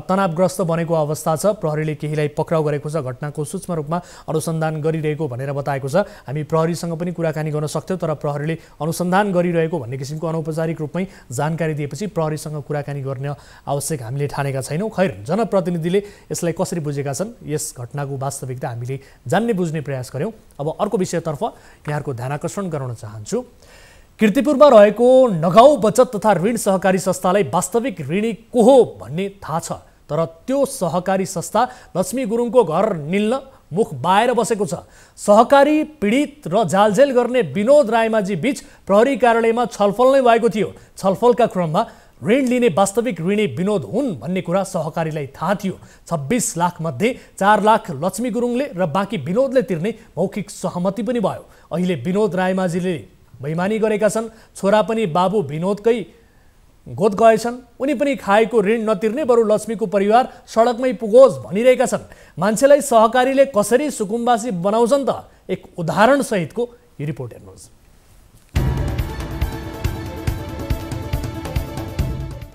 तनावग्रस्त बनेको अवस्था छ। प्रहरीले केहीलाई पक्राउ गरेको छ, घटनाको सूक्ष्म रूपमा अनुसन्धान गरिरहेको भनेर बताएको छ। हामी प्रहरीसँग पनि कुराकानी गर्न सक्थ्यौँ, तर प्रहरीले अनुसन्धान गरिरहेको भन्ने किसिमको अनौपचारिक रूपमै जानकारी दिएपछि प्रहरीसँग कुराकानी गर्न आवश्यक हामीले ठानेका छैनौँ। खैर, जनप्रतिनिधिले यसलाई कसरी बुझेका छन्, यस घटनाको वास्तविकता हामीले जान्ने बुझ्ने प्रयास गऱ्यौँ। अब अर्को विषयतर्फ यहाँहरूको ध्यानाकर्षण गराउन चाहन्छु। कीर्तिपुरमा रहेको नगाउँ बचत तथा ऋण सहकारी संस्थालाई वास्तविक ऋणी को हो भन्ने थाहा छ, तर त्यो सहकारी संस्था लक्ष्मी गुरुङको घर निल्न मुख बाएर बसेको छ। सहकारी पीडित र जालझेल गर्ने विनोद रायमाझी बीच प्रहरी कार्यालयमा छलफल नै भएको थियो। छलफलका क्रममा ऋण लिने वास्तविक ऋणी विनोद हुन् भन्ने कुरा सहकारीलाई थाहा थियो। 26 लाख मध्ये 4 लाख लक्ष्मी गुरुङले र बाँकी विनोदले तिर्ने मौखिक सहमति पनि भयो। अहिले विनोद रायमाझीले बेइमानी गरेका छन्। छोरा पनि बाबु विनोदकै गोद गएछन्। उनी पनि खाएको ऋण नतिर्ने बरु लक्ष्मीको परिवार सडकमै पुगोस् भनिरहेका छन्। मान्छेलाई सहकारीले कसरी सुकुम्बासी बनाउँछन् त, एक उदाहरण सहितको यो रिपोर्ट हेर्नुहोस्।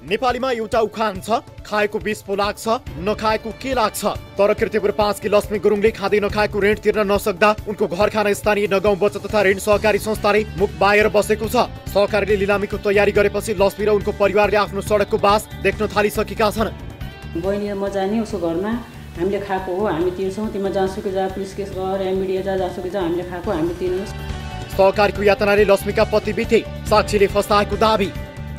नेपालीमा एउटा उखान छ, खाएको 20 पो लाग्छ, नखाएको के लाग्छ। तर कृतिपुर 5 की लक्ष्मी गुरुङले खाँदै नखाएको ऋण तिर्न नसक्दा उनको घर खाना स्थानीय नगाउँ बचत तथा ऋण सहकारी संस्थाले मुख बाएर बसेको छ। सहकारीले लिलामीको तयारी गरेपछि लक्ष्मी र उनको परिवारले आफ्नो सडकको बास देख्न थालिसकेका छन्।
बहिनी म जाने उसको घरमा हामीले खाएको हो, हामी तिर्छौँ, तिमीमा जहाँसुकै जा, पुलिस केस गर या मिडिया जा, जहाँसुकै जा, हामीले खाएको हामीले तिर्नुहोस्।
सहकारीको यातनाले लक्ष्मीका पति बिते, साक्षीले फसाएको दाबी।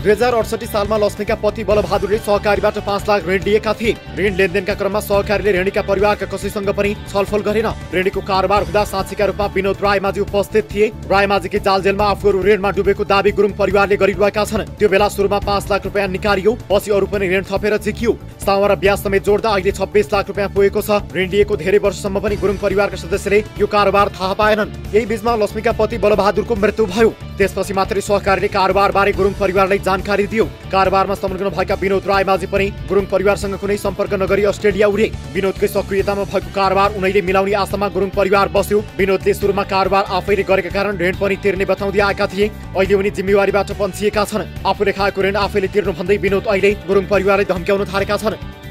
2068 सालमा लक्ष्मीका पति बलबहादुरले सहकारीबाट 5 लाख ऋण लिएका थिए। ऋण लेनदेनका क्रममा सहकारीले ऋणीका परिवारका कसैसँग पनि छलफल गरेन। ऋणीको कारोबार हुँदा साक्षीका रूपमा विनोद रायमाझी उपस्थित थिए। रायमाझीकी जालजेलमा आफूहरू ऋणमा डुबेको दाबी गुरुङ परिवारले गरिरहेका छन्। त्यो बेला सुरुमा 5 लाख रुपियाँ निकालियो, पछि अरू पनि ऋण थपेर झिकियो। साउँ र ब्याज समेत जोड्दा अहिले 26 लाख रुपियाँ पुगेको छ। ऋण लिएको धेरै वर्षसम्म पनि गुरुङ परिवारका सदस्यले यो कारोबार थाहा पाएनन्। यही बीचमा लक्ष्मीका पति बलबहादुरको मृत्यु भयो। त्यसपछि मात्रै सहकारीले कारोबारबारे गुरुङ परिवारलाई जानकारी दियो। कारोबारमा संलग्न भएका विनोद रायमाझी पनि गुरुङ परिवारसँग कुनै सम्पर्क नगरी अस्ट्रेलिया उडे। विनोदकै सक्रियतामा भएको कारोबार उनैले मिलाउने आशामा गुरुङ परिवार बस्यो। विनोदले सुरुमा कारोबार आफैले गरेका कारण ऋण पनि तिर्ने बताउँदै आएका थिए। अहिले उनी जिम्मेवारीबाट पन्छिएका छन्। आफूले खाएको ऋण आफैले तिर्नु भन्दै विनोद अहिले गुरुङ परिवारलाई धम्क्याउन थालेका छन्।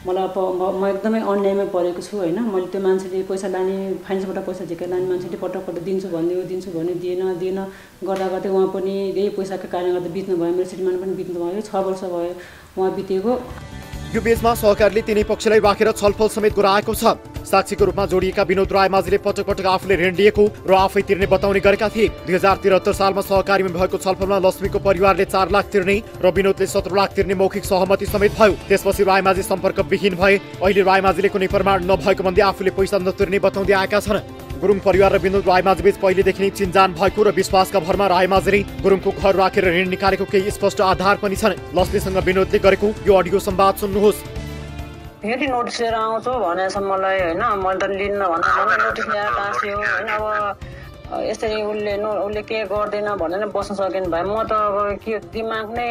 मलाई म एकदमै अन्यायमा परेको छु होइन। मैले त्यो मान्छेले पैसा लाने, फाइनेन्सबाट पैसा झिकेर लाने मान्छेले पटक पटक दिन्छु भन्ने दिएन गर्दा गर्दै उहाँ पनि यही पैसाको कारणले गर्दा बित्नु भयो। मेरो श्रीमान पनि बित्नु भयो। 6 वर्ष भयो उहाँ बितेको।
यो बीचमा सहकारीले तिनै पक्षलाई राखेर छलफल समेत गराएको छ। साक्षीको रूपमा जोडिएका विनोद रायमाझीले पटक पटक आफूले ऋण लिएको र आफै तिर्ने बताउने गरेका थिए। 2073 सालमा सहकारीमा भएको छलफलमा लक्ष्मीको परिवारले 4 लाख तिर्ने र विनोदले 17 लाख तिर्ने मौखिक सहमति समेत भयो। त्यसपछि रायमाझी सम्पर्कविहीन भए। अहिले रायमाझीले कुनै प्रमाण नभएको भन्दै आफूले पैसा नतिर्ने बताउँदै आएका छन्। गुरुङ परिवार र विनोद रायमाझी बीच पहिलेदेखि नै चिनजान भएको र विश्वासका भरमा रायमाझीले गुरुङको घर राखेर ऋण निकालेको केही स्पष्ट आधार पनि छन्। लक्ष्मीसँग विनोदले गरेको यो अडियो संवाद सुन्नुहोस्।
फेरि नोटिस लिएर आउँछु भनेछ मलाई होइन। मैले त लिन्न भन्दा नोटिस ल्याएर टाँस्यो होइन। अब यसरी उसले के गर्दैन भनेर बस्न सकेन भाइ। म त अब के दिमाग नै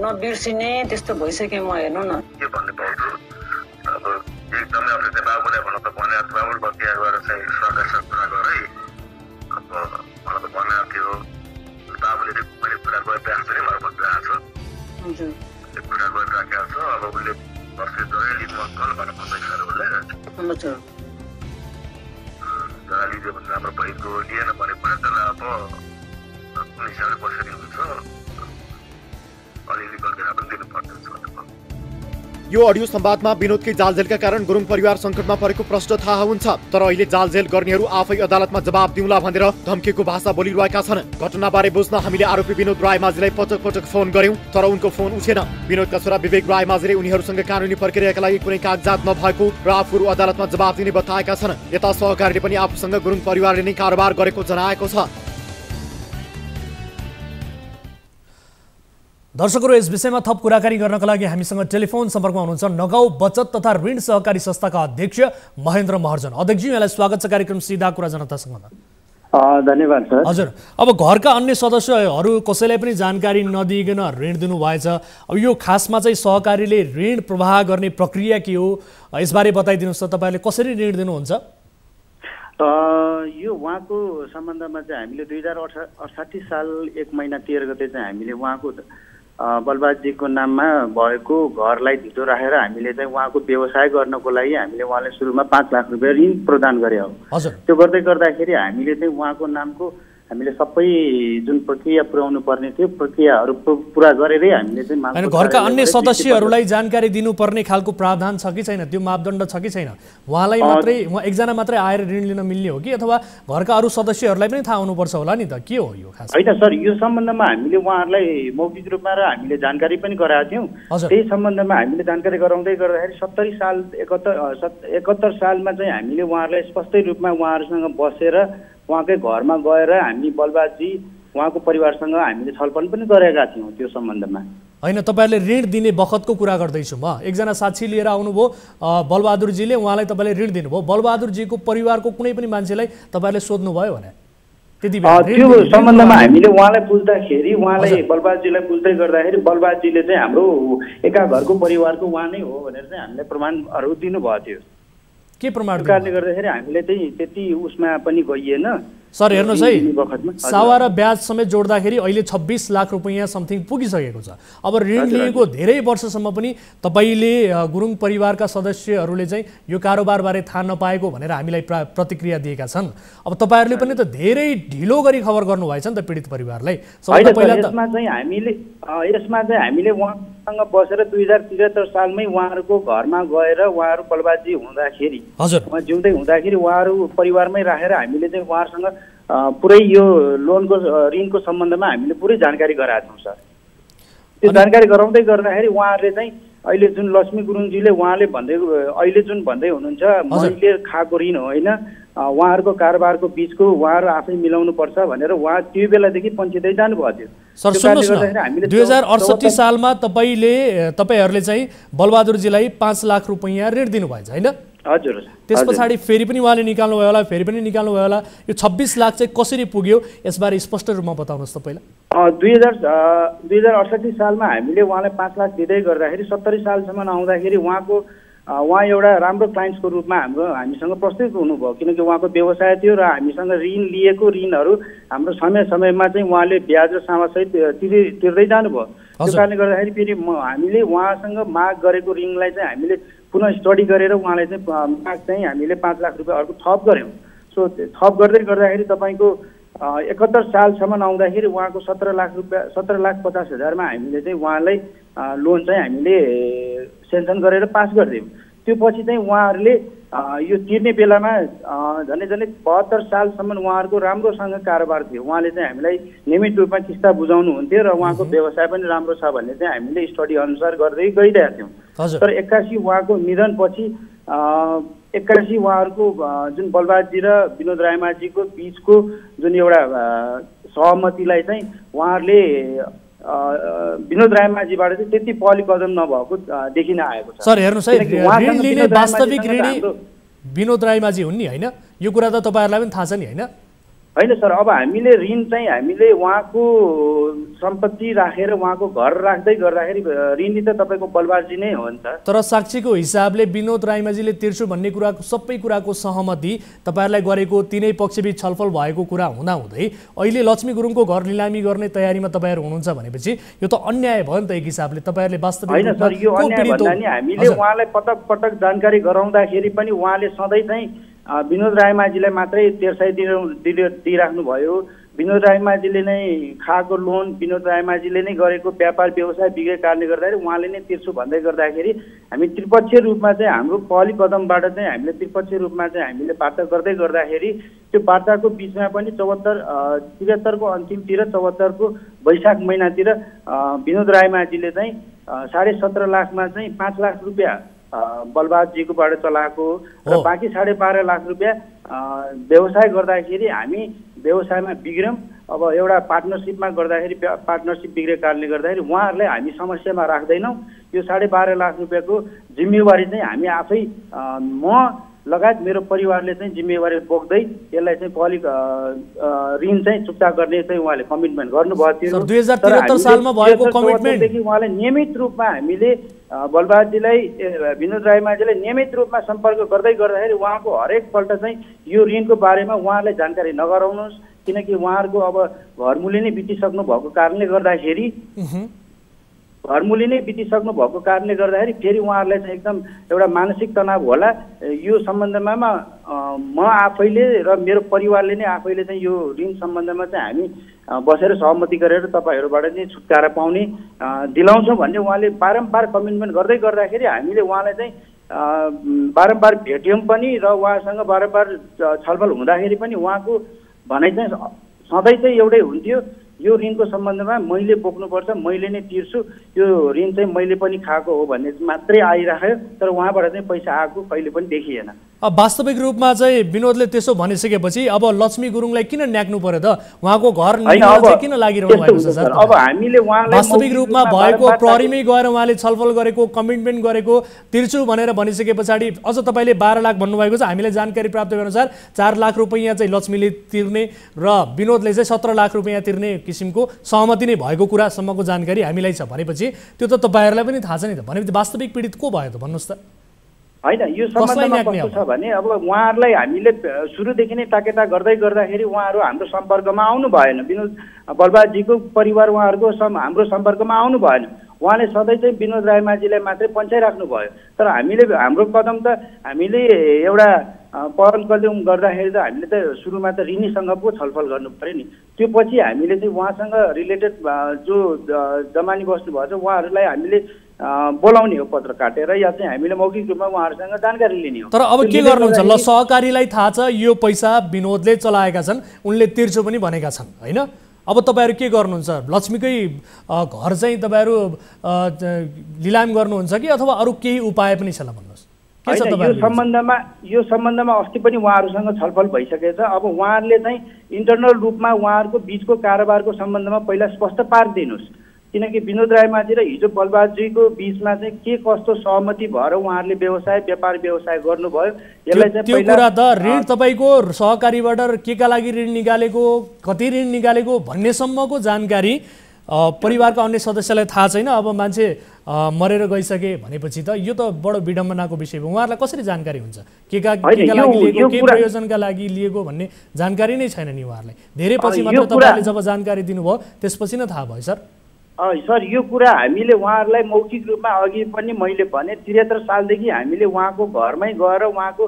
नबिर्सिने त्यस्तो भइसक्यो म। हेर्नु न
के भन्ने पाउँछु अब एकदमै अब त्यो बाबुलाई भन्न त भने बाबुले बकिया गरेर चाहिँ सरकारसँग कुरा गरे। अब मलाई त भनेको थियो बाबुले मैले कुरा गरिरहेको छु नि, मलाई भनिरहेको छ।
हजुर
त्यो कुरा गरिराखेको छ। अब उसले अस्ति जग्गा लिनु कल भनेर भन्दैछ उसले।
हजुर
जग्गा लिदियो भने राम्रो भइगयो, लिएन भने पनि त्यसलाई अब कुन हिसाबले कसरी हुन्छ अलिअलि गरिदिएर पनि दिनुपर्ने छ।
यो अडियो संवादमा विनोदकै जालजेलका कारण गुरुङ परिवार संकटमा परेको प्रश्न थाहा हुन्छ। तर अहिले जालजेल गर्नेहरू आफै अदालतमा जवाब दिउँला भनेर धम्कीको भाषा बोलिरहेका छन्। घटनाबारे बुझ्न हामीले आरोपी विनोद रायमाझीलाई पटक पटक फोन गर्यौं, तर उनको फोन उठेन। विनोदका छोरा विवेक रायमाझीले उनीहरूसँग कानुनी प्रक्रियाका लागि कुनै कागजात नभएको र आफूहरू अदालतमा जवाब दिने बताएका छन्। यता सहकारीले पनि आफूसँग गुरुङ परिवारले नै कारोबार गरेको जनाएको छ।
दर्शकहरू, यस विषयमा थप कुराकानी गर्नका लागि हामीसँग टेलिफोन सम्पर्कमा हुनुहुन्छ नगाउँ बचत तथा ऋण सहकारी संस्थाका अध्यक्ष महेन्द्र महर्जन। अध्यक्षजी, यहाँलाई स्वागत छ कार्यक्रम सीधा कुरा जनतासँगमा।
धन्यवाद सर।
हजुर, अब घरका अन्य सदस्यहरू कसैलाई पनि जानकारी नदिइकन ऋण दिनुभएछ। अब यो खासमा चाहिँ सहकारीले ऋण प्रवाह गर्ने प्रक्रिया के हो, यसबारे बताइदिनुहोस् त। तपाईँहरूले कसरी ऋण दिनुहुन्छ?
यो उहाँको सम्बन्धमा चाहिँ हामीले 2068 साल 1 महिना 13 गते चाहिँ हामीले उहाँको बलबाजीको नाममा भएको घरलाई धितो राखेर हामीले चाहिँ उहाँको व्यवसाय गर्नको लागि हामीले उहाँलाई सुरुमा 5 लाख रुपियाँ ऋण प्रदान गरे हो। त्यो गर्दै गर्दाखेरि हामीले चाहिँ उहाँको नामको हामीले सबै जुन प्रक्रिया पुर्याउनु पर्ने थियो प्रक्रियाहरू पुरा गरेरै हामीले चाहिँ
घरका अन्य सदस्यहरूलाई जानकारी दिनुपर्ने खालको प्रावधान छ कि छैन, त्यो मापदण्ड छ कि छैन? उहाँलाई मात्रै, उहाँ एकजना मात्रै आएर ऋण लिन मिल्ने हो कि अथवा घरका अरू सदस्यहरूलाई पनि थाहा हुनुपर्छ होला नि त? के हो यो खास?
होइन सर, यो सम्बन्धमा हामीले उहाँहरूलाई मौखिक रूपमा र हामीले जानकारी पनि गराएका थियौँ। त्यही सम्बन्धमा हामीले जानकारी गराउँदै गर्दाखेरि 71 सालमा चाहिँ हामीले उहाँहरूलाई स्पष्ट रूपमा उहाँहरूसँग बसेर उहाँकै घरमा गएर हामी बलबाजी उहाँको परिवारसँग हामीले छलफल पनि गरेका थियौँ त्यो सम्बन्धमा।
होइन, तपाईँहरूले ऋण दिने बखतको कुरा गर्दैछु म। एकजना साक्षी लिएर आउनुभयो बलबहादुरजीले, उहाँलाई तपाईँले ऋण दिनुभयो। बलबहादुरजीको परिवारको कुनै पनि मान्छेलाई तपाईँहरूले सोध्नुभयो भने
त्यो सम्बन्धमा हामीले उहाँलाई बुझ्दाखेरि उहाँलाई बलबाजीलाई बुझ्दै गर्दाखेरि बलबाजीले चाहिँ हाम्रो एका घरको परिवारको उहाँ नै हो भनेर चाहिँ हामीलाई प्रमाणहरू दिनुभएको थियो।
के प्रमाण?
कारणले गर्दाखेरि हामीले चाहिँ त्यति उसमा पनि गइएन।
सर हेर्नुहोस् है, सावा र ब्याज समेत जोड्दाखेरि अहिले 26 लाख रुपैयाँ समथिङ पुगिसकेको छ। अब ऋण लिएको धेरै वर्षसम्म पनि तपाईँले गुरुङ परिवारका सदस्यहरूले चाहिँ यो कारोबारबारे थाहा नपाएको भनेर हामीलाई प्रतिक्रिया दिएका छन्। अब तपाईँहरूले पनि त धेरै ढिलो गरी खबर गर्नुभएछ नि त पीडित परिवारलाई।
यसमा चाहिँ हामीले उहाँसँग बसेर 2073 सालमै उहाँहरूको घरमा गएर उहाँहरू बलबाजी हुँदाखेरि उहाँ जिउँदै हुँदाखेरि उहाँहरू परिवारमै राखेर हामीले चाहिँ उहाँहरूसँग पुरै यो लोनको ऋणको सम्बन्धमा हामीले पुरै जानकारी गराएका छौँ सर। त्यो जानकारी गराउँदै गर्दाखेरि उहाँहरूले चाहिँ अहिले जुन लक्ष्मी गुरुङजीले उहाँले अहिले जुन भन्दै हुनुहुन्छ मैले खाएको ऋण होइन, उहाँहरूको कारोबारको बिचको उहाँहरू आफै मिलाउनु पर्छ भनेर उहाँ त्यो बेलादेखि पञ्चायतै जानुभएको थियो।
सर सुन्नुहोस् न, 2068 सालमा तपाईँहरूले चाहिँ बलबहादुरजीलाई 5 लाख रुपैयाँ ऋण दिनुभएछ होइन?
हजुर।
त्यस पछाडि फेरि पनि उहाँले निकाल्नु भयो होला, फेरि पनि निकाल्नु भयो होला। यो 26 लाख चाहिँ कसरी पुग्यो यसबारे स्पष्ट रूपमा बताउनुहोस् तपाईँलाई।
2068 सालमा हामीले उहाँलाई 5 लाख दिँदै गर्दाखेरि 70 सालसम्म आउँदाखेरि उहाँ एउटा राम्रो क्लाइन्ट्सको रूपमा हामीसँग प्रस्तुत हुनुभयो, किनकि उहाँको व्यवसाय थियो र हामीसँग ऋण लिएको ऋणहरू हाम्रो समयमा चाहिँ उहाँले ब्याज र सामासहित तिर्दै जानुभयो। त्यो कारणले गर्दाखेरि फेरि हामीले उहाँसँग माग गरेको ऋणलाई चाहिँ हामीले पुनः स्टडी गरेर उहाँलाई चाहिँ माग चाहिँ हामीले 5 लाख रुपियाँ अर्को थप गऱ्यौँ। सो थप गर्दै गर्दाखेरि तपाईँको 71 सालसम्म आउँदाखेरि उहाँको 17,50,000मा हामीले चाहिँ उहाँलाई लोन चाहिँ हामीले सेन्सन गरेर पास गरिदियौँ। त्यो पछि चाहिँ उहाँहरूले यो तिर्ने बेलामा झन्डै 72 सालसम्म उहाँहरूको राम्रोसँग कारोबार थियो। उहाँले चाहिँ हामीलाई नियमित रूपमा किस्ता बुझाउनु हुन्थ्यो र उहाँको व्यवसाय पनि राम्रो छ भन्ने चाहिँ हामीले स्टडी अनुसार गर्दै गइरहेका थियौँ। तर 81 उहाँको निधनपछि 81 उहाँहरूको जुन बलबाजी र विनोद रायमाझीको बिचको जुन एउटा सहमतिलाई चाहिँ उहाँहरूले विनोद रायमाझीबाट चाहिँ त्यति पहल कदम नभएको देखिन आएको छ।
सर हेर्नुहोस् है, ऋण लिने वास्तविक ऋणी विनोद रायमाझी हुन् नि होइन? यो कुरा त तपाईँहरूलाई पनि थाहा छ नि होइन?
होइन सर, अब हामीले ऋण चाहिँ हामीले उहाँको सम्पत्ति राखेर उहाँको घर राख्दै गर्दाखेरि ऋणी त तपाईँको बलबाजी नै हो नि त।
तर साक्षीको हिसाबले विनोद रायमाझीले तिर्छु भन्ने कुराको सबै कुराको सहमति तपाईँहरूलाई गरेको तिनै पक्षबीच छलफल भएको कुरा हुँदाहुँदै अहिले लक्ष्मी गुरुङको घर निलामी गर्ने तयारीमा तपाईँहरू हुनुहुन्छ भनेपछि यो त अन्याय भयो नि त एक हिसाबले। तपाईँहरूले वास्तविक
होइन सर, यो अन्याय भन्दा नि हामीले उहाँलाई पटक पटक जानकारी गराउँदाखेरि पनि उहाँले सधैँ चाहिँ विनोद रायमाझीलाई मात्रै तेर्साइ दिइराख्नु भयो। विनोद रायमाझीले नै खाएको लोन, विनोद रायमाझीले नै गरेको व्यापार व्यवसाय बिग्रेको कारणले गर्दाखेरि उहाँले नै तिर्छु भन्दै गर्दाखेरि हामी त्रिपक्षीय रूपमा चाहिँ हाम्रो पहली कदमबाट चाहिँ हामीले त्रिपक्षीय रूपमा चाहिँ हामीले वार्ता गर्दै गर्दाखेरि त्यो वार्ताको बिचमा पनि 73को अन्तिमतिर 74को वैशाख महिनातिर विनोद रायमाझीले चाहिँ 17.5 लाखमा चाहिँ 5 लाख रुपियाँ बलबाजीकोबाट चलाएको र बाँकी 12.5 लाख रुपियाँ व्यवसाय गर्दाखेरि हामी व्यवसायमा बिग्रौँ। अब एउटा पार्टनरसिपमा गर्दाखेरि पार्टनरसिप बिग्रेको कारणले गर्दाखेरि उहाँहरूलाई हामी समस्यामा राख्दैनौँ। यो 12.5 लाख रुपियाँको जिम्मेवारी चाहिँ हामी आफै म लगायत मेरो परिवारले चाहिँ जिम्मेवारी बोक्दै यसलाई चाहिँ पहली ऋण चाहिँ चुक्ता गर्ने चाहिँ उहाँले कमिटमेन्ट गर्नुभएको थियो।
2073 सालमा भएको कमिटमेन्टदेखि
उहाँले नियमित रूपमा हामीले बलबाजीलाई विनोद रायमाझीलाई नियमित रूपमा सम्पर्क गर्दै गर्दाखेरि उहाँको हरेक पल्ट चाहिँ यो ऋणको बारेमा उहाँलाई जानकारी नगराउनुहोस्, किनकि उहाँहरूको अब घरमूल्य नै बितिसक्नु भएको कारणले गर्दाखेरि फेरि उहाँहरूलाई चाहिँ एकदम एउटा मानसिक तनाव होला। यो सम्बन्धमा म आफैले र मेरो परिवारले नै आफैले चाहिँ यो ऋण सम्बन्धमा चाहिँ हामी बसेर सहमति गरेर तपाईँहरूबाट चाहिँ छुटकारा पाउने दिलाउँछौँ भन्ने उहाँले बारम्बार कमिटमेन्ट गर्दै गर्दाखेरि हामीले उहाँलाई चाहिँ बारम्बार भेट्यौँ पनि र उहाँसँग बारम्बार छलफल हुँदाखेरि पनि उहाँको भनाइ चाहिँ सधैँ चाहिँ एउटै हुन्थ्यो यो ऋणको सम्बन्धमा मैले बोक्नुपर्छ, मैले नै तिर्छु, यो ऋण चाहिँ मैले पनि खाएको हो भन्ने मात्रै आइराख्यो, तर उहाँबाट चाहिँ पैसा आएको कहिले पनि देखिएन।
वास्तविक रूपमा चाहिँ विनोदले त्यसो भनिसकेपछि अब लक्ष्मी गुरुङलाई किन न्याक्नु पर्यो त? उहाँको घर चाहिँ किन लागिरहनु भएको छ सर?
अब हामीले उहाँलाई
वास्तविक रूपमा भएको प्रहरीमै गएर उहाँले छलफल गरेको, कमिटमेन्ट गरेको, तिर्छु भनेर भनिसके पछाडि अझ तपाईँले 12 लाख भन्नुभएको छ। हामीलाई जानकारी प्राप्त अनुसार 4 लाख रुपैयाँ चाहिँ लक्ष्मीले तिर्ने र विनोदले चाहिँ 17 लाख रुपैयाँ तिर्ने किसिमको सहमति नै भएको कुरासम्मको जानकारी हामीलाई छ भनेपछि त्यो त तपाईँहरूलाई पनि थाहा छ नि त। भनेपछि वास्तविक पीडित को भयो त भन्नुहोस् त?
होइन, यो सम्बन्धमा कस्तो छ भने अब उहाँहरूलाई हामीले सुरुदेखि नै ताकेता गर्दाखेरि उहाँहरू हाम्रो सम्पर्कमा आउनु भएन। विनोद बलबहादुरजीको परिवार उहाँहरूको हाम्रो सम्पर्कमा आउनु भएन। उहाँले सधैँ चाहिँ विनोद रायमाझीलाई मात्रै पन्छाइराख्नु भयो। तर हामीले हाम्रो कदम त हामीले एउटा पहल कदम गर्दाखेरि त हामीले त सुरुमा त ऋणीसँग पो छलफल गर्नु पर्यो नि। त्यो पछि हामीले चाहिँ उहाँसँग रिलेटेड जो जमानी बस्नुभएको छ उहाँहरूलाई हामीले बोलाउने हो, पत्र काटेर या चाहिँ हामीले मौखिक रूपमा उहाँहरूसँग जानकारी लिने हो।
तर अब के गर्नुहुन्छ? ल, सहकारीलाई थाहा छ यो पैसा विनोदले चलाएका छन्, उनले तिर्छु पनि भनेका छन् होइन? अब तपाईँहरू के गर्नुहुन्छ? लक्ष्मीकै घर चाहिँ तपाईँहरू लिलाम गर्नुहुन्छ कि अथवा अरू केही उपाय पनि छ? ल भन्नुहोस्।
यो सम्बन्धमा अस्ति पनि उहाँहरूसँग छलफल भइसकेछ। अब उहाँहरूले चाहिँ इन्टरनल रूपमा उहाँहरूको बिचको कारोबारको सम्बन्धमा पहिला स्पष्ट पारिदिनुहोस्, किनकि विनोद रायमाझी र हिजो बलबहादुरजीको बिचमा चाहिँ के कस्तो सहमति भएर उहाँहरूले व्यापार व्यवसाय गर्नुभयो यसलाई चाहिँ
त्यो कुरा त ऋण तपाईँको सहकारीबाट केका लागि ऋण निकालेको, कति ऋण निकालेको भन्नेसम्मको जानकारी परिवारका अन्य सदस्यलाई थाहा छैन। अब मान्छे मरेर गइसके भनेपछि त यो त बडो विडम्बनाको विषय हो। उहाँहरूलाई कसरी जानकारी हुन्छ केका लागि लिएको, के प्रयोजनका लागि लिएको भन्ने जानकारी नै छैन नि उहाँहरूलाई। धेरै पछि मात्र तपाईँले जब जानकारी दिनुभयो त्यसपछि नै थाहा भयो सर?
सर, यो कुरा हामीले उहाँहरूलाई मौखिक रूपमा अघि पनि मैले भने 73 सालदेखि हामीले उहाँको घरमै गएर उहाँको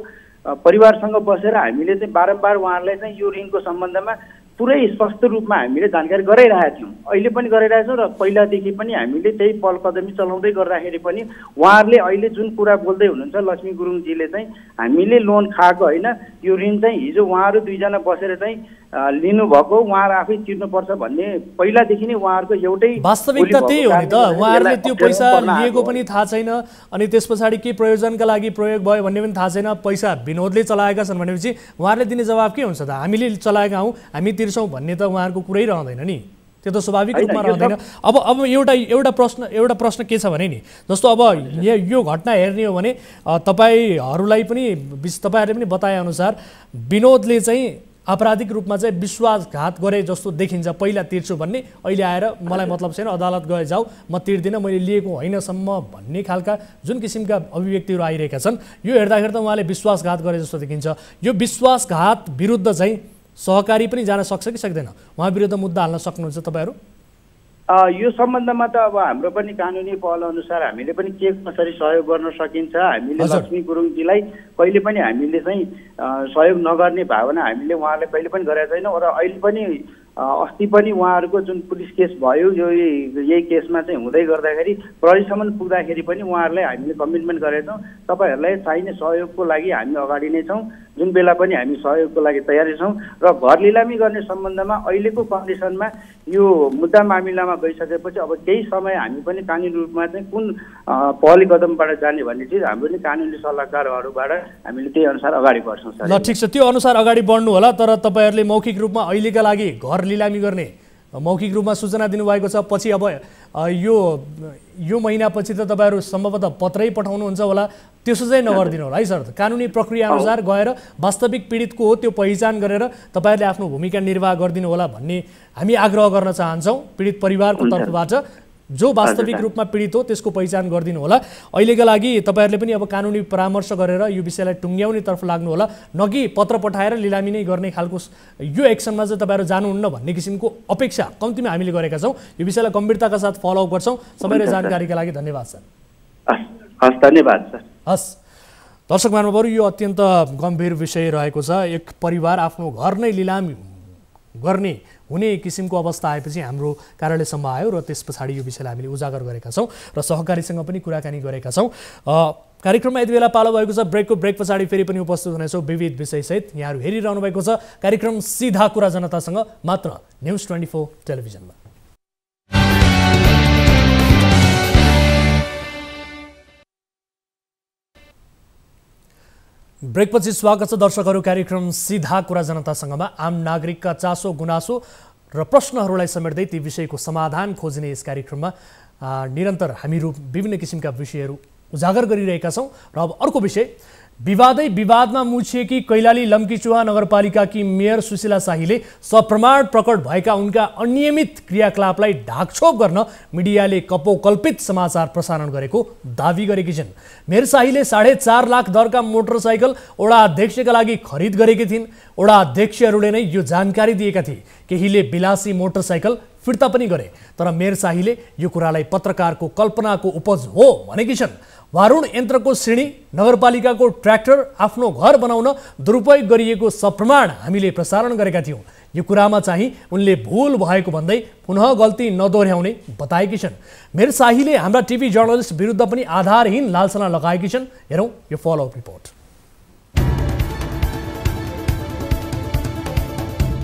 परिवारसँग बसेर हामीले चाहिँ बारम्बार उहाँहरूलाई चाहिँ यो ऋणको सम्बन्धमा पुरै स्पष्ट रूपमा हामीले जानकारी गराइरहेका थियौँ। अहिले पनि गराइरहेका छौँ र पहिलादेखि पनि हामीले त्यही पहल कदमी चलाउँदै गर्दाखेरि पनि उहाँहरूले अहिले जुन कुरा बोल्दै हुनुहुन्छ लक्ष्मी गुरुङजीले चाहिँ हामीले लोन खाएको होइन, यो ऋण चाहिँ हिजो उहाँहरू दुईजना बसेर चाहिँ लिनुभएको, उहाँहरू आफै तिर्नुपर्छ भन्ने पहिलादेखि नै उहाँहरूको एउटै
वास्तविकता त्यही हो नि त। उहाँहरूले त्यो पैसा लिएको पनि थाहा छैन, अनि त्यस पछाडि के प्रयोजनका लागि प्रयोग भयो भन्ने पनि थाहा छैन। पैसा विनोदले चलाएका छन् भनेपछि उहाँहरूले दिने जवाब के हुन्छ त? हामीले चलाएका हौँ, हामी तिर्छौँ भन्ने त उहाँहरूको कुरै रहँदैन नि, त्यो त स्वाभाविक रूपमा रहँदैन। अब एउटा प्रश्न के छ भने नि, जस्तो अब यो घटना हेर्ने हो भने तपाईँहरूले पनि बताए अनुसार विनोदले चाहिँ आपराधिक रूपमा चाहिँ विश्वासघात गरे जस्तो देखिन्छ। पहिला तिर्छु भन्ने, अहिले आएर मलाई मतलब छैन, अदालत गए जाऊ, म तिर्दिनँ, मैले लिएको होइनसम्म भन्ने खालका जुन किसिमका अभिव्यक्तिहरू आइरहेका छन्, यो हेर्दाखेरि त उहाँले विश्वासघात गरे जस्तो देखिन्छ। यो विश्वासघात विरुद्ध चाहिँ सहकारी पनि जान सक्छ कि सक्दैन? उहाँ विरुद्ध मुद्दा हाल्न सक्नुहुन्छ तपाईँहरू?
यो सम्बन्धमा त अब हाम्रो पनि कानुनी पहल अनुसार हामीले पनि के कसरी सहयोग गर्न सकिन्छ, हामीले लक्ष्मी गुरुङजीलाई कहिले पनि हामीले चाहिँ सहयोग नगर्ने भावना हामीले उहाँलाई कहिले पनि गरेका छैनौँ। र अहिले पनि अस्ति पनि उहाँहरूको जुन पुलिस केस भयो, यो यही केसमा चाहिँ हुँदै गर्दाखेरि प्रहरीसम्म पुग्दाखेरि पनि उहाँहरूलाई हामीले कमिटमेन्ट गरेका छौँ, तपाईँहरूलाई चाहिने सहयोगको लागि हामी अगाडि नै छौँ, जुन बेला पनि हामी सहयोगको लागि तयारी छौँ। र घर लिलामी गर्ने सम्बन्धमा अहिलेको कन्डिसनमा यो मुद्दा मामिलामा गइसकेपछि अब केही समय हामी पनि कानुनी रूपमा चाहिँ कुन पहल कदमबाट जाने भन्ने चिज हाम्रो नि कानुनी सल्लाहकारहरूबाट हामीले त्यही अनुसार अगाडि बढ्छौँ सर।
ल, ठिक छ, त्यो अनुसार अगाडि बढ्नु होला। तर तपाईँहरूले मौखिक रूपमा अहिलेका लागि घर लिलामी गर्ने मौखिक रूपमा सूचना दिनुभएको छ। पछि अब यो महिनापछि त तपाईँहरू सम्भवतः पत्रै पठाउनुहुन्छ होला, त्यसो चाहिँ नगरिदिनु होला है सर। कानुनी प्रक्रिया अनुसार गएर वास्तविक पीडितको हो त्यो पहिचान गरेर तपाईँहरूले आफ्नो भूमिका निर्वाह गरिदिनु होला भन्ने हामी आग्रह गर्न चाहन्छौँ पीडित परिवारको तर्फबाट। जो वास्तविक रूपमा पीडित हो त्यसको पहिचान गरिदिनु होला। अहिलेका लागि तपाईँहरूले पनि अब कानुनी परामर्श गरेर यो विषयलाई टुङ्ग्याउने तर्फ लाग्नु होला, न कि पत्र पठाएर लिलामी नै गर्ने खालको यो एक्सनमा चाहिँ तपाईँहरू जानुहुन्न भन्ने किसिमको अपेक्षा कम्तीमा हामीले गरेका छौँ। यो विषयलाई गम्भीरताका साथ फलोअप गर्छौँ। सबैले जानकारीका लागि धन्यवाद सर।
हस्, धन्यवाद सर।
हस्, दर्शक महानुभावहरू, यो अत्यन्त गम्भीर विषय रहेको छ। एक परिवार आफ्नो घर नै लिलाम गर्ने हुने किसिमको अवस्था आएपछि हाम्रो कार्यालयसम्म आयो र त्यस पछाडि यो विषयलाई हामीले उजागर गरेका छौँ र सहकारीसँग पनि कुराकानी गरेका छौँ। कार्यक्रममा यति बेला पालो भएको छ ब्रेक पछाडि फेरि पनि उपस्थित हुनेछौँ विविध विषयसहित। यहाँहरू हेरिरहनु भएको छ कार्यक्रम सीधा कुरा जनतासँग मात्र न्युज 24 टेलिभिजनमा। ब्रेकपछि स्वागत छ दर्शकहरू कार्यक्रम सीधा कुरा जनतासँगमा। आम नागरिकका चासो गुनासो र प्रश्नहरूलाई समेट्दै ती विषयको समाधान खोज्ने यस कार्यक्रममा निरन्तर हामीहरू विभिन्न किसिमका विषयहरू उजागर गरिरहेका छौँ। र अब अर्को विषय, विवादै विवादमा मुछिएकी कैलाली लम्कीचुवा नगरपालिकाकी मेयर सुशीला शाहीले सप्रमाण प्रकट भएका उनका अनियमित क्रियाकलापलाई ढाकछोप गर्न मिडियाले कपोकल्पित समाचार प्रसारण गरेको दावी गरेकी छिन्। मेयर शाहीले 4.5 लाख दरका मोटरसाइकल वडा अध्यक्षका लागि खरिद गरेकी थिइन्। वडा अध्यक्षहरूले नै यो जानकारी दिएका थिए। केहीले विलासी मोटरसाइकल फिर्ता पनि गरे। तर मेयर शाहीले यो कुरालाई पत्रकारको कल्पनाको उपज हो भनेकी छन्। वारुण यन्त्रको श्रेणी, नगरपालिकाको ट्र्याक्टर आफ्नो घर बनाउन दुरुपयोग गरिएको सप्रमाण हामीले प्रसारण गरेका थियौँ। यो कुरामा चाहिँ उनले भूल भएको भन्दै पुनः गल्ती नदोहोर्याउने बताएकी छन्। मेयर शाहीले हाम्रा टिभी जर्नलिस्ट विरुद्ध पनि आधारहीन लालसना लगाएकी छन्। हेरौँ यो फलोअप रिपोर्ट।